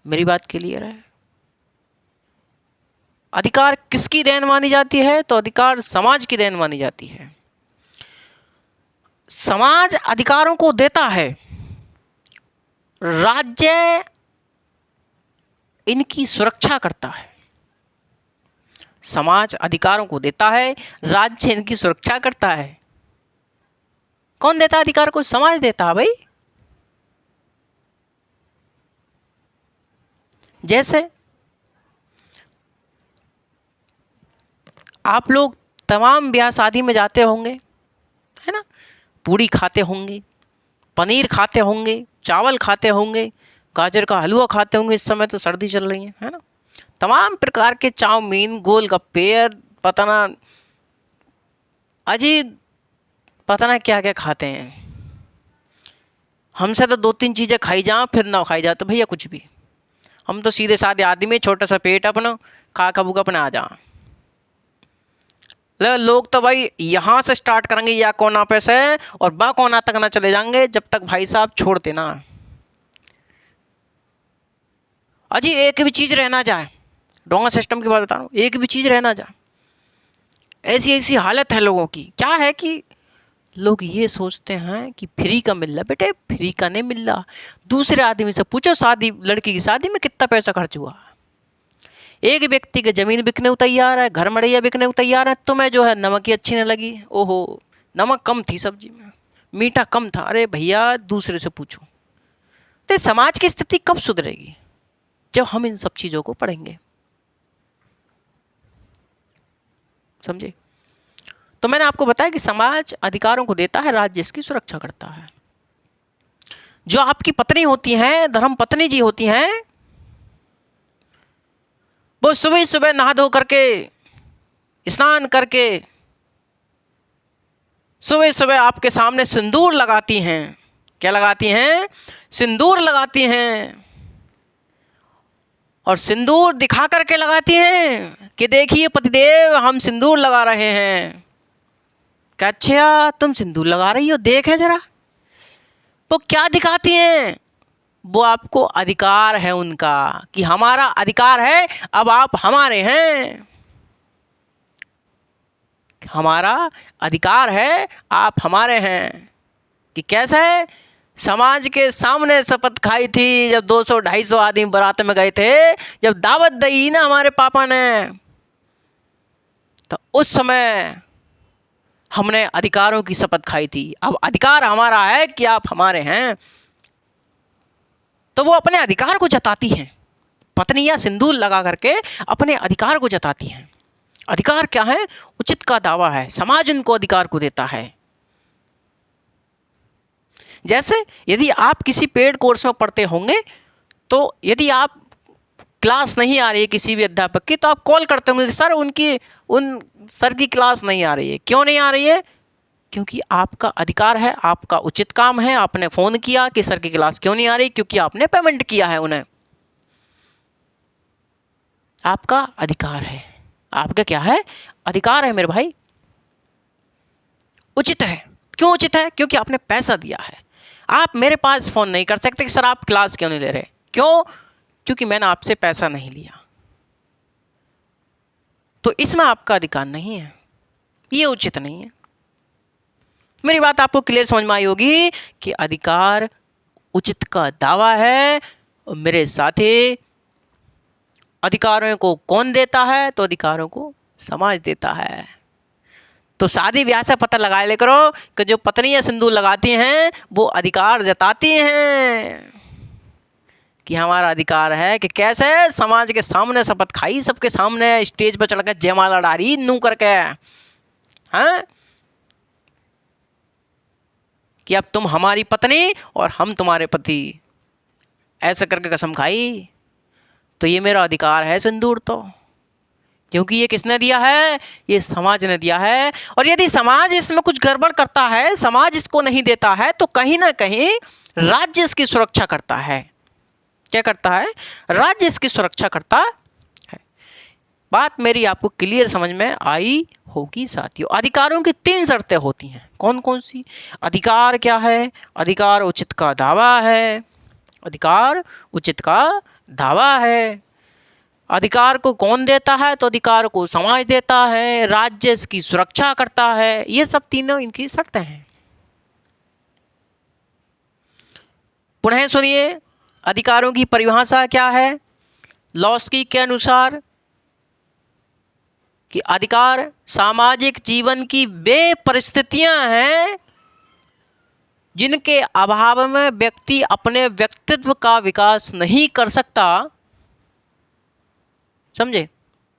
मेरी बात क्लियर है? अधिकार किसकी देन मानी जाती है? तो अधिकार समाज की देन मानी जाती है। समाज अधिकारों को देता है, राज्य इनकी सुरक्षा करता है। समाज अधिकारों को देता है, राज्य इनकी सुरक्षा करता है। कौन देता है अधिकार को? समाज देता है भाई। जैसे आप लोग तमाम ब्याह शादी में जाते होंगे, है ना? पूड़ी खाते होंगे, पनीर खाते होंगे, चावल खाते होंगे, गाजर का हलवा खाते होंगे। इस समय तो सर्दी चल रही है ना? तमाम प्रकार के चाउमीन, गोलगप्पे, पता ना अजीब, पता ना क्या क्या खाते हैं। हमसे तो 2-3 चीज़ें खाई जाओ फिर ना खाई जाओ तो भैया कुछ भी। हम तो सीधे साधे आदमी, छोटा सा पेट अपना, खा खबू का अपना आ जा। लोग तो भाई यहाँ से स्टार्ट करेंगे या कोना पे से, और बा कोना तक ना चले जाएंगे जब तक भाई साहब छोड़ते ना। अजी एक भी चीज़ रहना जाए, डोंगा सिस्टम की बात बता रहा हूँ, एक भी चीज़ रहना जाए। ऐसी ऐसी हालत है लोगों की। क्या है कि लोग ये सोचते हैं कि फ्री का मिल रहा। बेटे फ्री का नहीं मिल रहा। दूसरे आदमी से पूछो, शादी, लड़की की शादी में कितना पैसा खर्च हुआ। एक व्यक्ति की ज़मीन बिकने को तैयार है, घर मड़ैया बिकने को तैयार है। तुम्हें जो है नमक ही अच्छी नहीं लगी, ओहो नमक कम थी सब्जी में, मीठा कम था। अरे भैया दूसरे से पूछो। तो समाज की स्थिति कब सुधरेगी? जब हम इन सब चीज़ों को पढ़ेंगे, समझे? तो मैंने आपको बताया कि समाज अधिकारों को देता है, राज्य इसकी सुरक्षा करता है। जो आपकी पत्नी होती हैं, धर्म पत्नी जी होती हैं, वो सुबह सुबह नहा धो करके, स्नान करके, सुबह सुबह आपके सामने सिंदूर लगाती हैं। क्या लगाती हैं? सिंदूर लगाती हैं। और सिंदूर दिखा करके लगाती हैं कि देखिए पतिदेव हम सिंदूर लगा रहे हैं। क्या अच्छा तुम सिंदूर लगा रही हो, देखें जरा। वो क्या दिखाती हैं? वो आपको अधिकार है उनका, कि हमारा अधिकार है, अब आप हमारे हैं। हमारा अधिकार है, आप हमारे हैं। कि कैसा है? समाज के सामने शपथ खाई थी जब 200-250 आदमी बारात में गए थे, जब दावत दी ना हमारे पापा ने, तो उस समय हमने अधिकारों की शपथ खाई थी। अब अधिकार हमारा है कि आप हमारे हैं। तो वो अपने अधिकार को जताती हैं। पत्नियां सिंदूर लगा करके अपने अधिकार को जताती हैं। अधिकार क्या है? उचित का दावा है। समाज उनको अधिकार को देता है। जैसे यदि आप किसी पेड कोर्स में पढ़ते होंगे, तो यदि आप क्लास नहीं आ रही है किसी भी अध्यापक की, तो आप कॉल करते होंगे कि सर उन सर की क्लास नहीं आ रही है। क्यों नहीं आ रही है? क्योंकि आपका अधिकार है, आपका उचित काम है। आपने फ़ोन किया कि सर की क्लास क्यों नहीं आ रही, क्योंकि आपने पेमेंट किया है उन्हें। आपका अधिकार है। आपका क्या है? अधिकार है मेरे भाई। उचित है। क्यों उचित है? क्योंकि आपने पैसा दिया है। आप मेरे पास फ़ोन नहीं कर सकते कि सर आप क्लास क्यों नहीं ले रहे। क्यों? क्योंकि मैंने आपसे पैसा नहीं लिया। तो इसमें आपका अधिकार नहीं है, ये उचित नहीं है। मेरी बात आपको क्लियर समझ में आई होगी कि अधिकार उचित का दावा है। और मेरे साथी, अधिकारों को कौन देता है? तो अधिकारों को समाज देता है। तो शादी ब्याह से पता लगा ले करो कि जो पत्नियां सिंदूर लगाती हैं वो अधिकार जताती हैं कि हमारा अधिकार है कि कैसे समाज के सामने शपथ खाई, सबके सामने स्टेज पर चढ़कर जयमाला डाली नू करके, हाँ, कि अब तुम हमारी पत्नी और हम तुम्हारे पति, ऐसे करके कसम खाई। तो ये मेरा अधिकार है सिंदूर, तो क्योंकि ये किसने दिया है? ये समाज ने दिया है। और यदि समाज इसमें कुछ गड़बड़ करता है, समाज इसको नहीं देता है, तो कहीं ना कहीं राज्य इसकी सुरक्षा करता है। क्या करता है? राज्य इसकी सुरक्षा करता है। बात मेरी आपको क्लियर समझ में आई होगी साथियों। अधिकारों की 3 शर्तें होती हैं। कौन कौन सी? अधिकार क्या है? अधिकार उचित का दावा है। अधिकार उचित का दावा है। अधिकार को कौन देता है? तो अधिकार को समाज देता है, राज्य इसकी सुरक्षा करता है। ये सब तीनों इनकी शर्तें हैं। पुनः सुनिए, अधिकारों की परिभाषा क्या है लॉस्की के अनुसार? कि अधिकार सामाजिक जीवन की वे परिस्थितियां हैं जिनके अभाव में व्यक्ति अपने व्यक्तित्व का विकास नहीं कर सकता। समझे?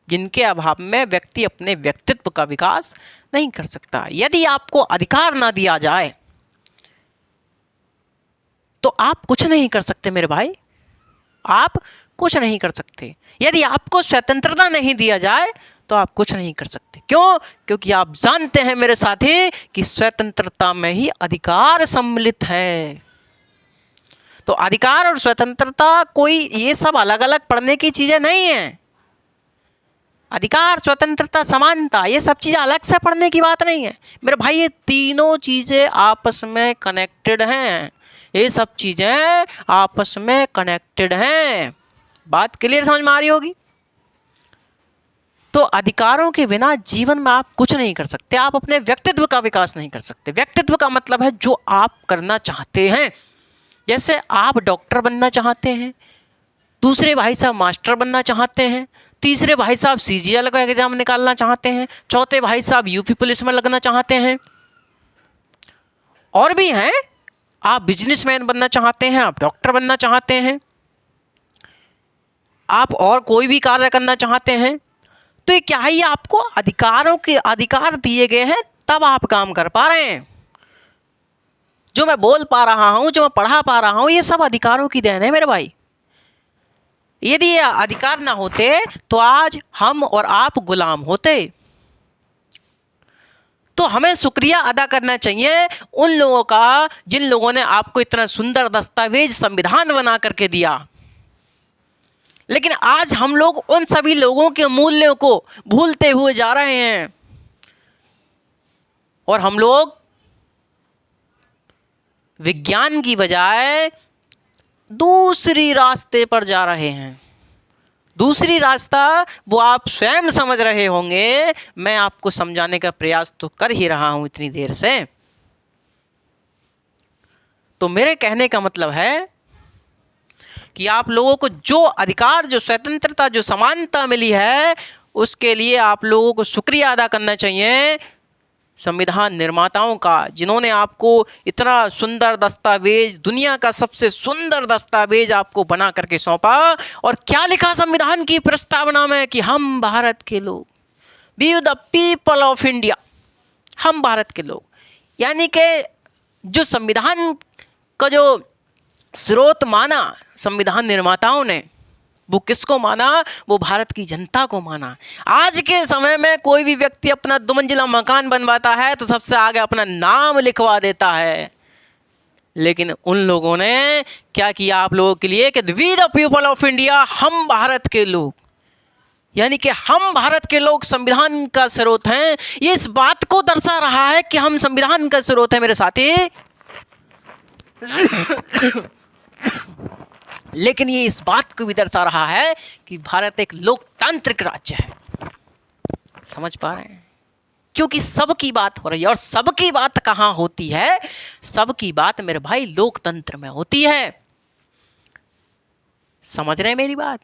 जिनके अभाव में व्यक्ति अपने व्यक्तित्व का विकास नहीं कर सकता। यदि आपको अधिकार ना दिया जाए तो आप कुछ नहीं कर सकते मेरे भाई, आप कुछ नहीं कर सकते। यदि आपको स्वतंत्रता नहीं दिया जाए तो आप कुछ नहीं कर सकते। क्यों? क्योंकि आप जानते हैं मेरे साथी कि स्वतंत्रता में ही अधिकार सम्मिलित है। तो अधिकार और स्वतंत्रता कोई ये सब अलग अलग पढ़ने की चीजें नहीं है। अधिकार, स्वतंत्रता, समानता, ये सब चीजें अलग से पढ़ने की बात नहीं है मेरे भाई। ये तीनों चीजें आपस में कनेक्टेड हैं। ये सब चीजें आपस में कनेक्टेड हैं। बात क्लियर समझ में आ रही होगी। तो अधिकारों के बिना जीवन में आप कुछ नहीं कर सकते। आप अपने व्यक्तित्व का विकास नहीं कर सकते। व्यक्तित्व का मतलब है जो आप करना चाहते हैं। जैसे आप डॉक्टर बनना चाहते हैं, दूसरे भाई साहब मास्टर बनना चाहते हैं, तीसरे भाई साहब सीजीएल का एग्जाम निकालना चाहते हैं, चौथे भाई साहब यूपी पुलिस में लगना चाहते हैं, और भी हैं। आप बिजनेसमैन बनना चाहते हैं, आप डॉक्टर बनना चाहते हैं, आप और कोई भी कार्य करना चाहते हैं। तो ये क्या है? ये आपको अधिकारों के अधिकार दिए गए हैं, तब आप काम कर पा रहे हैं। जो मैं बोल पा रहा हूं, जो मैं पढ़ा पा रहा हूं, ये सब अधिकारों की देन है मेरे भाई। यदि ये अधिकार ना होते तो आज हम और आप गुलाम होते। तो हमें शुक्रिया अदा करना चाहिए उन लोगों का जिन लोगों ने आपको इतना सुंदर दस्तावेज संविधान बना करके दिया। लेकिन आज हम लोग उन सभी लोगों के मूल्यों को भूलते हुए जा रहे हैं और हम लोग विज्ञान की बजाय दूसरी रास्ते पर जा रहे हैं। दूसरी रास्ता वो आप स्वयं समझ रहे होंगे, मैं आपको समझाने का प्रयास तो कर ही रहा हूं इतनी देर से। तो मेरे कहने का मतलब है कि आप लोगों को जो अधिकार, जो स्वतंत्रता, जो समानता मिली है, उसके लिए आप लोगों को शुक्रिया अदा करना चाहिए संविधान निर्माताओं का, जिन्होंने आपको इतना सुंदर दस्तावेज, दुनिया का सबसे सुंदर दस्तावेज आपको बना करके सौंपा। और क्या लिखा संविधान की प्रस्तावना में? कि हम भारत के लोग, be the people of India, हम भारत के लोग। यानी कि जो संविधान का जो स्रोत माना संविधान निर्माताओं ने, वो किसको माना? वो भारत की जनता को माना। आज के समय में कोई भी व्यक्ति अपना 2 मंजिला मकान बनवाता है तो सबसे आगे अपना नाम लिखवा देता है। लेकिन उन लोगों ने क्या किया आप लोगों के लिए? कि we the people of India, हम भारत के लोग, यानी कि हम भारत के लोग संविधान का स्रोत हैं। ये इस बात को दर्शा रहा है कि हम संविधान का स्रोत है मेरे साथी। लेकिन ये इस बात को भी दर्शा रहा है कि भारत एक लोकतांत्रिक राज्य है। समझ पा रहे हैं? क्योंकि सबकी बात हो रही है। और सबकी बात कहाँ होती है? सबकी बात मेरे भाई लोकतंत्र में होती है। समझ रहे हैं मेरी बात?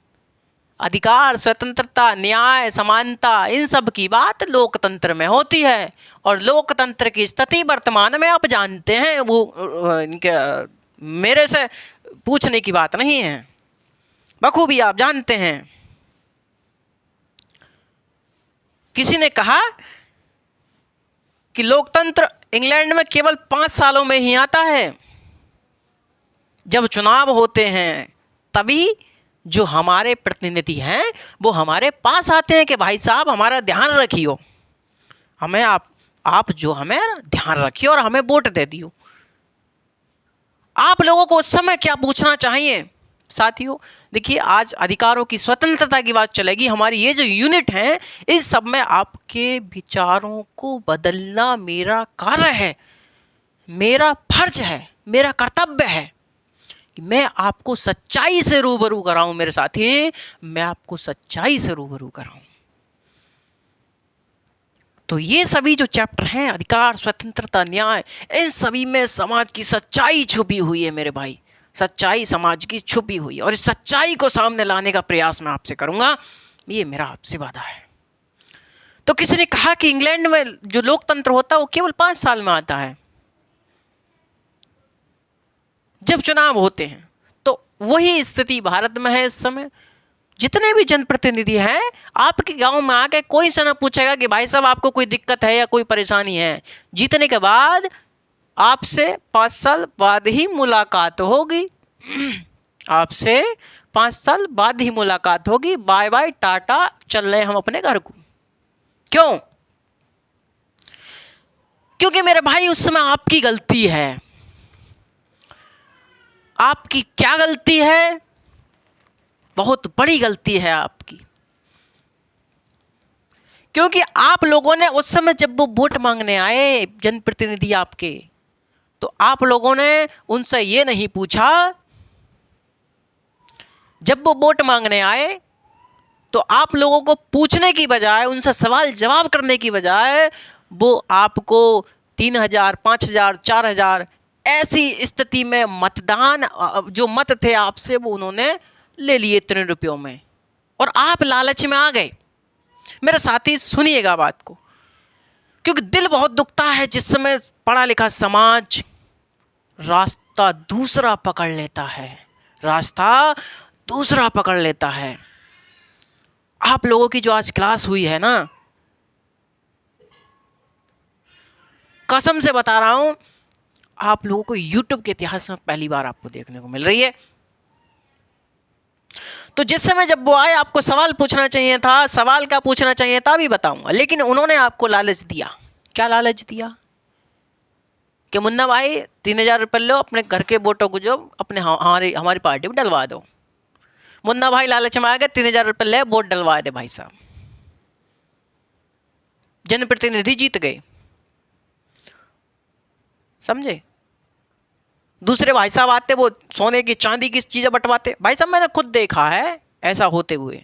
अधिकार, स्वतंत्रता, न्याय, समानता, इन सब की बात लोकतंत्र में होती है। और लोकतंत्र की स्थिति वर्तमान में आप जानते हैं, वो मेरे से पूछने की बात नहीं है। बखूबी आप जानते हैं। किसी ने कहा कि लोकतंत्र इंग्लैंड में केवल 5 सालों में ही आता है। जब चुनाव होते हैं तभी जो हमारे प्रतिनिधि हैं वो हमारे पास आते हैं कि भाई साहब हमारा ध्यान रखियो, हमें आप जो हमें ध्यान रखियो और हमें वोट दे दियो। आप लोगों को उस समय क्या पूछना चाहिए साथियों? देखिए, आज अधिकारों की स्वतंत्रता की बात चलेगी। हमारी ये जो यूनिट है, इस सब में आपके विचारों को बदलना मेरा कार्य है, मेरा फर्ज है, मेरा कर्तव्य है कि मैं आपको सच्चाई से रूबरू कराऊं। मेरे साथी, मैं आपको सच्चाई से रूबरू कराऊं। तो ये सभी जो चैप्टर हैं, अधिकार, स्वतंत्रता, न्याय, इन सभी में समाज की सच्चाई छुपी हुई है मेरे भाई। सच्चाई समाज की छुपी हुई है और इस सच्चाई को सामने लाने का प्रयास मैं आपसे करूंगा, ये मेरा आपसे वादा है। तो किसी ने कहा कि इंग्लैंड में जो लोकतंत्र होता है वो केवल 5 साल में आता है जब चुनाव होते हैं। तो वही स्थिति भारत में है इस समय। जितने भी जनप्रतिनिधि हैं, आपके गांव में आके कोई से ना पूछेगा कि भाई साहब आपको कोई दिक्कत है या कोई परेशानी है। जीतने के बाद आपसे 5 साल बाद ही मुलाकात होगी। आपसे 5 साल बाद ही मुलाकात होगी। बाय बाय टाटा, चल रहे हम अपने घर को। क्यों? क्योंकि मेरे भाई उस समय आपकी गलती है। आपकी क्या गलती है? बहुत बड़ी गलती है आपकी। क्योंकि आप लोगों ने उस समय जब वो वोट मांगने आए जनप्रतिनिधि आपके, तो आप लोगों ने उनसे ये नहीं पूछा। जब वो वोट मांगने आए तो आप लोगों को पूछने की बजाय, उनसे सवाल जवाब करने की बजाय, वो आपको 3,000, 5,000, 4,000 ऐसी स्थिति में मतदान, जो मत थे आपसे, वो उन्होंने ले लिए इतने रुपयों में, और आप लालच में आ गए। मेरे साथी सुनिएगा बात को, क्योंकि दिल बहुत दुखता है जिस समय पढ़ा लिखा समाज रास्ता दूसरा पकड़ लेता है, रास्ता दूसरा पकड़ लेता है। आप लोगों की जो आज क्लास हुई है ना, कसम से बता रहा हूं, आप लोगों को यूट्यूब के इतिहास में पहली बार आपको देखने को मिल रही है। तो जिस समय जब वो आए, आपको सवाल पूछना चाहिए था। सवाल क्या पूछना चाहिए था अभी बताऊंगा, लेकिन उन्होंने आपको लालच दिया। क्या लालच दिया? कि मुन्ना भाई 3,000 रुपये लो, अपने घर के वोटों को जो अपने हमारी पार्टी में डलवा दो। मुन्ना भाई लालच में आ गए, 3,000 रुपये ले, वोट डलवा दे भाई साहब। जनप्रतिनिधि जीत गए, समझे? दूसरे भाई साहब आते, वो सोने की चांदी की चीजें बंटवाते। भाई साहब मैंने खुद देखा है ऐसा होते हुए,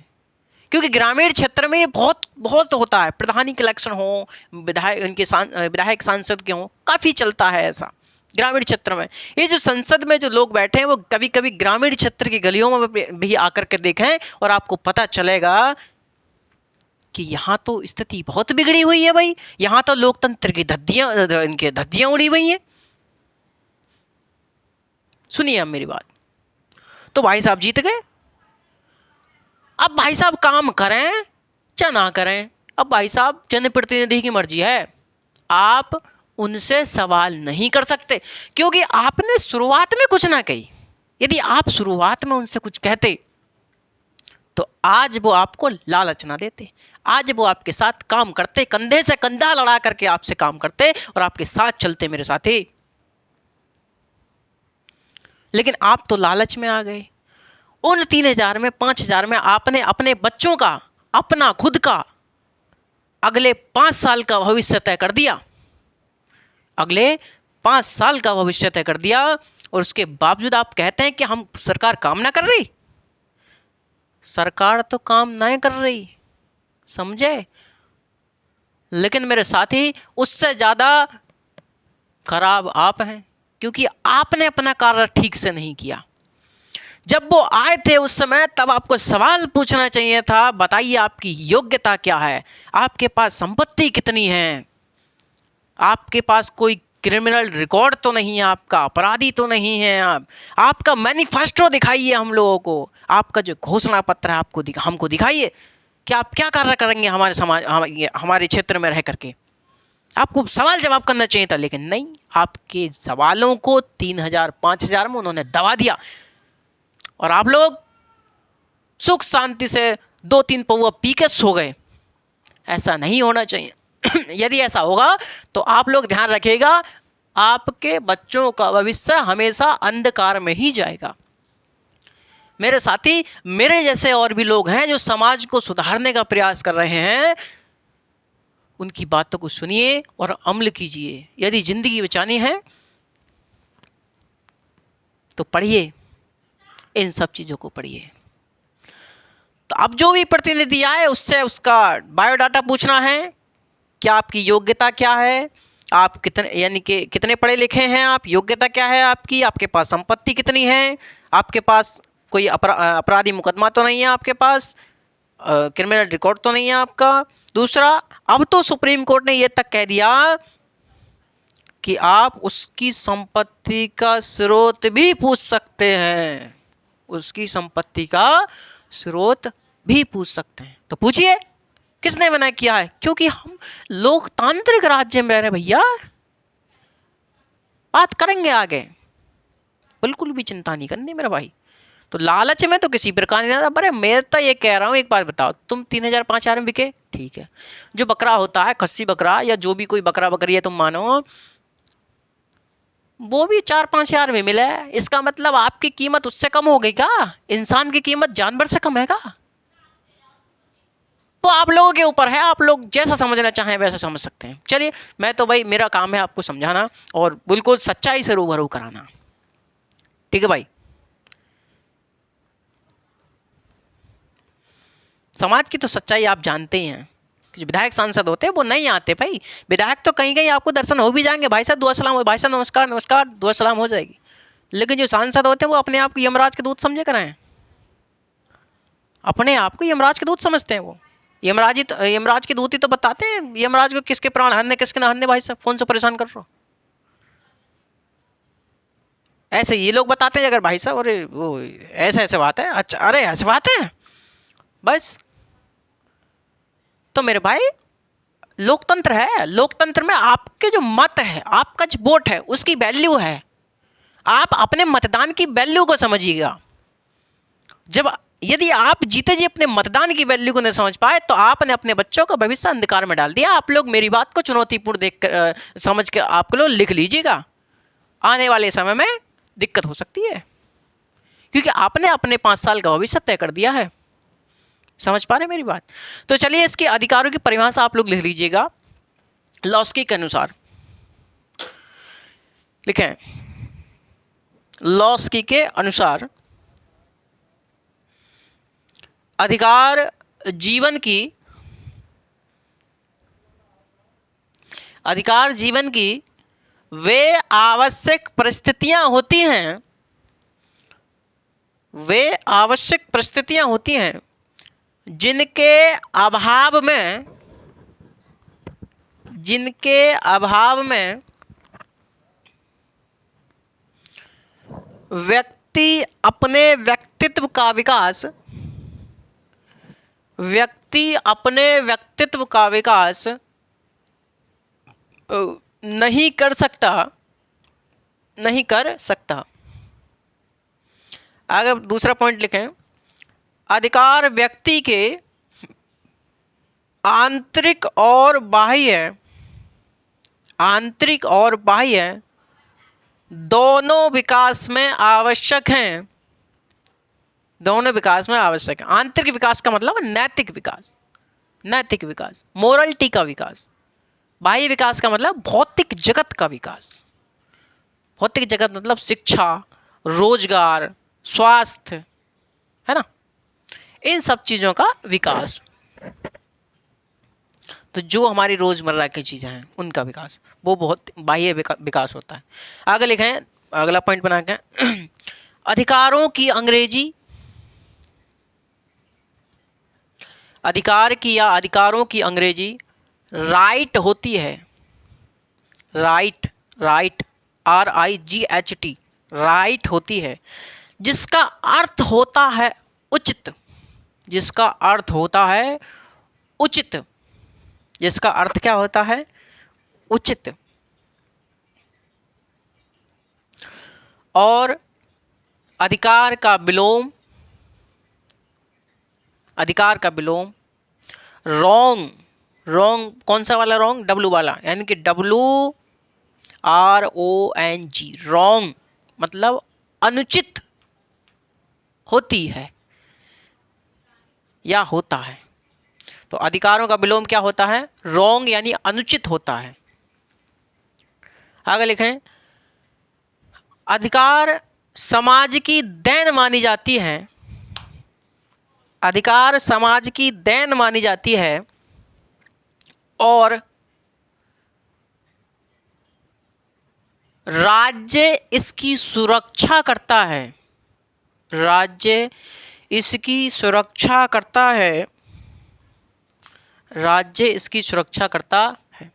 क्योंकि ग्रामीण क्षेत्र में ये बहुत बहुत होता है। प्रधानी के इलेक्शन हो, विधायक सांसद के हो, काफी चलता है ऐसा ग्रामीण क्षेत्र में। ये जो संसद में जो लोग बैठे हैं, वो कभी कभी ग्रामीण क्षेत्र की गलियों में भी आकर के देखें, और आपको पता चलेगा कि यहाँ तो स्थिति बहुत बिगड़ी हुई है भाई। यहाँ तो लोकतंत्र की धज्जियां उड़ी हुई हैं। सुनिए अब मेरी बात। तो भाई साहब जीत गए। अब भाई साहब काम करें या ना करें, अब भाई साहब जनप्रतिनिधि की मर्जी है। आप उनसे सवाल नहीं कर सकते, क्योंकि आपने शुरुआत में कुछ ना कही। यदि आप शुरुआत में उनसे कुछ कहते तो आज वो आपको लालच ना देते, आज वो आपके साथ काम करते, कंधे से कंधा लड़ा करके आपसे काम करते और आपके साथ चलते मेरे साथी। लेकिन आप तो लालच में आ गए। उन 3,000 में, 5,000 में आपने अपने बच्चों का, अपना खुद का अगले 5 साल का भविष्य तय कर दिया। अगले 5 साल का भविष्य तय कर दिया, और उसके बावजूद आप कहते हैं कि हम सरकार काम ना कर रही। सरकार तो काम नहीं कर रही, समझे? लेकिन मेरे साथी, उससे ज्यादा खराब आप हैं, क्योंकि आपने अपना कार्य ठीक से नहीं किया। जब वो आए थे उस समय, तब आपको सवाल पूछना चाहिए था, बताइए आपकी योग्यता क्या है, आपके पास संपत्ति कितनी है, आपके पास कोई क्रिमिनल रिकॉर्ड तो नहीं है आपका, अपराधी तो नहीं है आप, आपका मैनिफेस्टो दिखाइए हम लोगों को, आपका जो घोषणा पत्र है आपको हमको दिखाइए कि आप क्या कार्य करेंगे हमारे समाज हमारे क्षेत्र में रह करके। आपको सवाल जवाब करना चाहिए था, लेकिन नहीं, आपके सवालों को 3000 5000 में उन्होंने दबा दिया और आप लोग सुख शांति से 2-3 पौवा पी के सो गए। ऐसा नहीं होना चाहिए। यदि ऐसा होगा तो आप लोग ध्यान रखिएगा, आपके बच्चों का भविष्य हमेशा अंधकार में ही जाएगा। मेरे साथी, मेरे जैसे और भी लोग हैं जो समाज को सुधारने का प्रयास कर रहे हैं, उनकी बातों को सुनिए और अमल कीजिए। यदि जिंदगी बचानी है तो पढ़िए, इन सब चीज़ों को पढ़िए। तो अब जो भी प्रतिनिधि आए उससे उसका बायोडाटा पूछना है, क्या आपकी योग्यता क्या है, आप कितने यानी कि कितने पढ़े लिखे हैं आप, योग्यता क्या है आपकी, आपके पास संपत्ति कितनी है, आपके पास कोई अपराधी मुकदमा तो नहीं है, आपके पास क्रिमिनल रिकॉर्ड तो नहीं है आपका। दूसरा, अब तो सुप्रीम कोर्ट ने ये तक कह दिया कि आप उसकी संपत्ति का स्रोत भी पूछ सकते हैं, उसकी संपत्ति का स्रोत भी पूछ सकते हैं। तो पूछिए, किसने मना किया है? क्योंकि हम लोकतांत्रिक राज्य में रह रहे हैं भैया। बात करेंगे आगे, बिल्कुल भी चिंता नहीं करनी मेरा भाई। तो लालच में तो किसी प्रकार नहीं आता। अरे मैं तो ये कह रहा हूँ, एक बात बताओ, तुम 3000 5000 में बिके, ठीक है, जो बकरा होता है, खस्सी बकरा या जो भी कोई बकरा बकरी है, तुम मानो वो भी 4-5 हजार में मिला है, इसका मतलब आपकी कीमत उससे कम हो गई क्या? इंसान की कीमत जानवर से कम है क्या? तो आप लोगों के ऊपर है, आप लोग जैसा समझना चाहें वैसा समझ सकते हैं। चलिए, मैं तो भाई मेरा काम है आपको समझाना और बिल्कुल सच्चाई से रूबरू कराना, ठीक है भाई। समाज की तो सच्चाई आप जानते ही हैं। जो विधायक सांसद होते हैं वो नहीं आते भाई, विधायक तो कहीं कहीं आपको दर्शन हो भी जाएंगे, भाई साहब दुआ सलाम हो, भाई साहब नमस्कार नमस्कार, दुआ सलाम हो जाएगी। लेकिन जो सांसद होते हैं वो अपने आप को यमराज के दूत समझे कराएं, अपने आप को यमराज के दूत समझते हैं। वो यमराज के दूत ही तो बताते हैं यमराज को किसके प्राण हरने किसके ना हरने, भाई साहब कौन से परेशान कर रहे हो। ऐसे ये लोग बताते हैं अगर भाई साहब, अरे वो ऐसे ऐसे बात है, अच्छा अरे ऐसे बात है बस। तो मेरे भाई, लोकतंत्र है, लोकतंत्र में आपके जो मत है, आपका जो वोट है, उसकी वैल्यू है। आप अपने मतदान की वैल्यू को समझिएगा। जब यदि आप जीते जी अपने मतदान की वैल्यू को नहीं समझ पाए तो आपने अपने बच्चों का भविष्य अंधकार में डाल दिया। आप लोग मेरी बात को चुनौतीपूर्ण देख कर समझ के आप लोग लिख लीजिएगा, आने वाले समय में दिक्कत हो सकती है, क्योंकि आपने अपने 5 साल का भविष्य तय कर दिया है। समझ पा रहे मेरी बात? तो चलिए, इसके अधिकारों की परिभाषा आप लोग लिख लीजिएगा। लॉस्की के अनुसार लिखें, लॉस्की के अनुसार अधिकार जीवन की वे आवश्यक परिस्थितियां होती हैं, वे आवश्यक परिस्थितियां होती हैं जिनके अभाव में व्यक्ति अपने व्यक्तित्व का विकास नहीं कर सकता। अगर दूसरा पॉइंट लिखें, अधिकार व्यक्ति के आंतरिक और बाह्य दोनों विकास में आवश्यक हैं। आंतरिक विकास का मतलब नैतिक विकास, मोरलिटी का विकास। बाह्य विकास का मतलब भौतिक जगत का विकास। भौतिक जगत मतलब शिक्षा, रोजगार, स्वास्थ्य, है ना, इन सब चीज़ों का विकास। तो जो हमारी रोजमर्रा की चीज़ें हैं उनका विकास, वो बहुत बाह्य विकास होता है। आगे लिखें, अगला पॉइंट बना के, अधिकारों की अंग्रेजी राइट होती है। राइट, RIGHT, राइट होती है, जिसका अर्थ होता है उचित, जिसका अर्थ होता है उचित, जिसका अर्थ क्या होता है? उचित। और अधिकार का विलोम, अधिकार का विलोम रॉन्ग, रॉन्ग कौन सा वाला रॉन्ग? डब्लू वाला, यानी कि WRONG, रॉन्ग मतलब अनुचित होती है या होता है। तो अधिकारों का विलोम क्या होता है? रॉन्ग यानी अनुचित होता है। आगे लिखें, अधिकार समाज की देन मानी जाती है, अधिकार समाज की देन मानी जाती है और राज्य इसकी सुरक्षा करता है, राज्य इसकी सुरक्षा करता है, राज्य इसकी सुरक्षा करता है।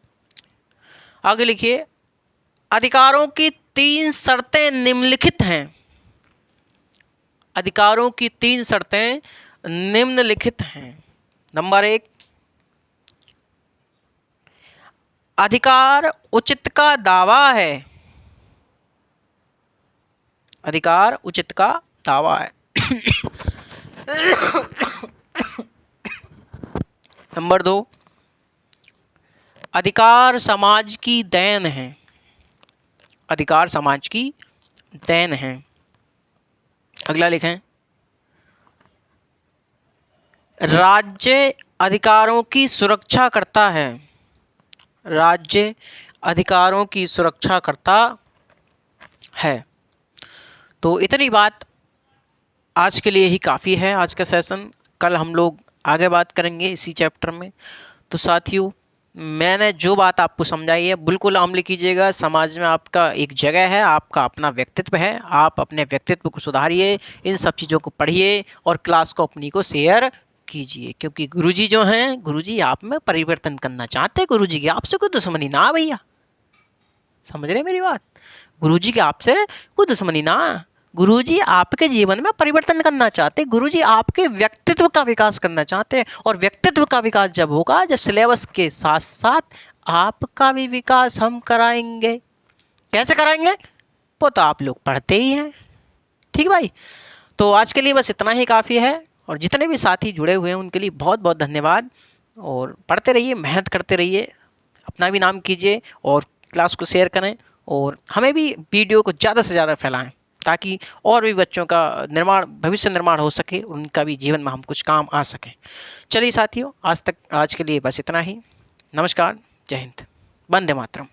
आगे लिखिए, अधिकारों की 3 शर्तें निम्नलिखित हैं, अधिकारों की 3 शर्तें निम्नलिखित हैं। नंबर 1, अधिकार उचित का दावा है, अधिकार उचित का दावा है। नंबर 2, अधिकार समाज की देन है, अधिकार समाज की देन है। अगला लिखें, राज्य अधिकारों की सुरक्षा करता है, राज्य अधिकारों की सुरक्षा करता है। तो इतनी बात आज के लिए ही काफ़ी है, आज का सेशन। कल हम लोग आगे बात करेंगे इसी चैप्टर में। तो साथियों, मैंने जो बात आपको समझाई है बिल्कुल अमल कीजिएगा। समाज में आपका एक जगह है, आपका अपना व्यक्तित्व है, आप अपने व्यक्तित्व को सुधारिए, इन सब चीज़ों को पढ़िए और क्लास को अपनी को शेयर कीजिए, क्योंकि गुरुजी जो हैं, गुरुजी आप में परिवर्तन करना चाहते हैं। गुरुजी की आपसे कोई दुश्मनी ना भैया, समझ रहे मेरी बात? गुरुजी की आपसे कोई दुश्मनी ना, गुरुजी आपके जीवन में परिवर्तन करना चाहते हैं, गुरुजी आपके व्यक्तित्व का विकास करना चाहते हैं। और व्यक्तित्व का विकास जब होगा, जब सिलेबस के साथ साथ आपका भी विकास हम कराएंगे। कैसे कराएंगे वो तो आप लोग पढ़ते ही हैं। ठीक भाई, तो आज के लिए बस इतना ही काफ़ी है। और जितने भी साथी जुड़े हुए हैं उनके लिए बहुत बहुत धन्यवाद। और पढ़ते रहिए, मेहनत करते रहिए, अपना भी नाम कीजिए और क्लास को शेयर करें और हमें भी वीडियो को ज़्यादा से ज़्यादा फैलाएं, ताकि और भी बच्चों का निर्माण, भविष्य निर्माण हो सके, उनका भी जीवन में हम कुछ काम आ सकें। चलिए साथियों, आज के लिए बस इतना ही। नमस्कार, जय हिंद, वंदे मातरम।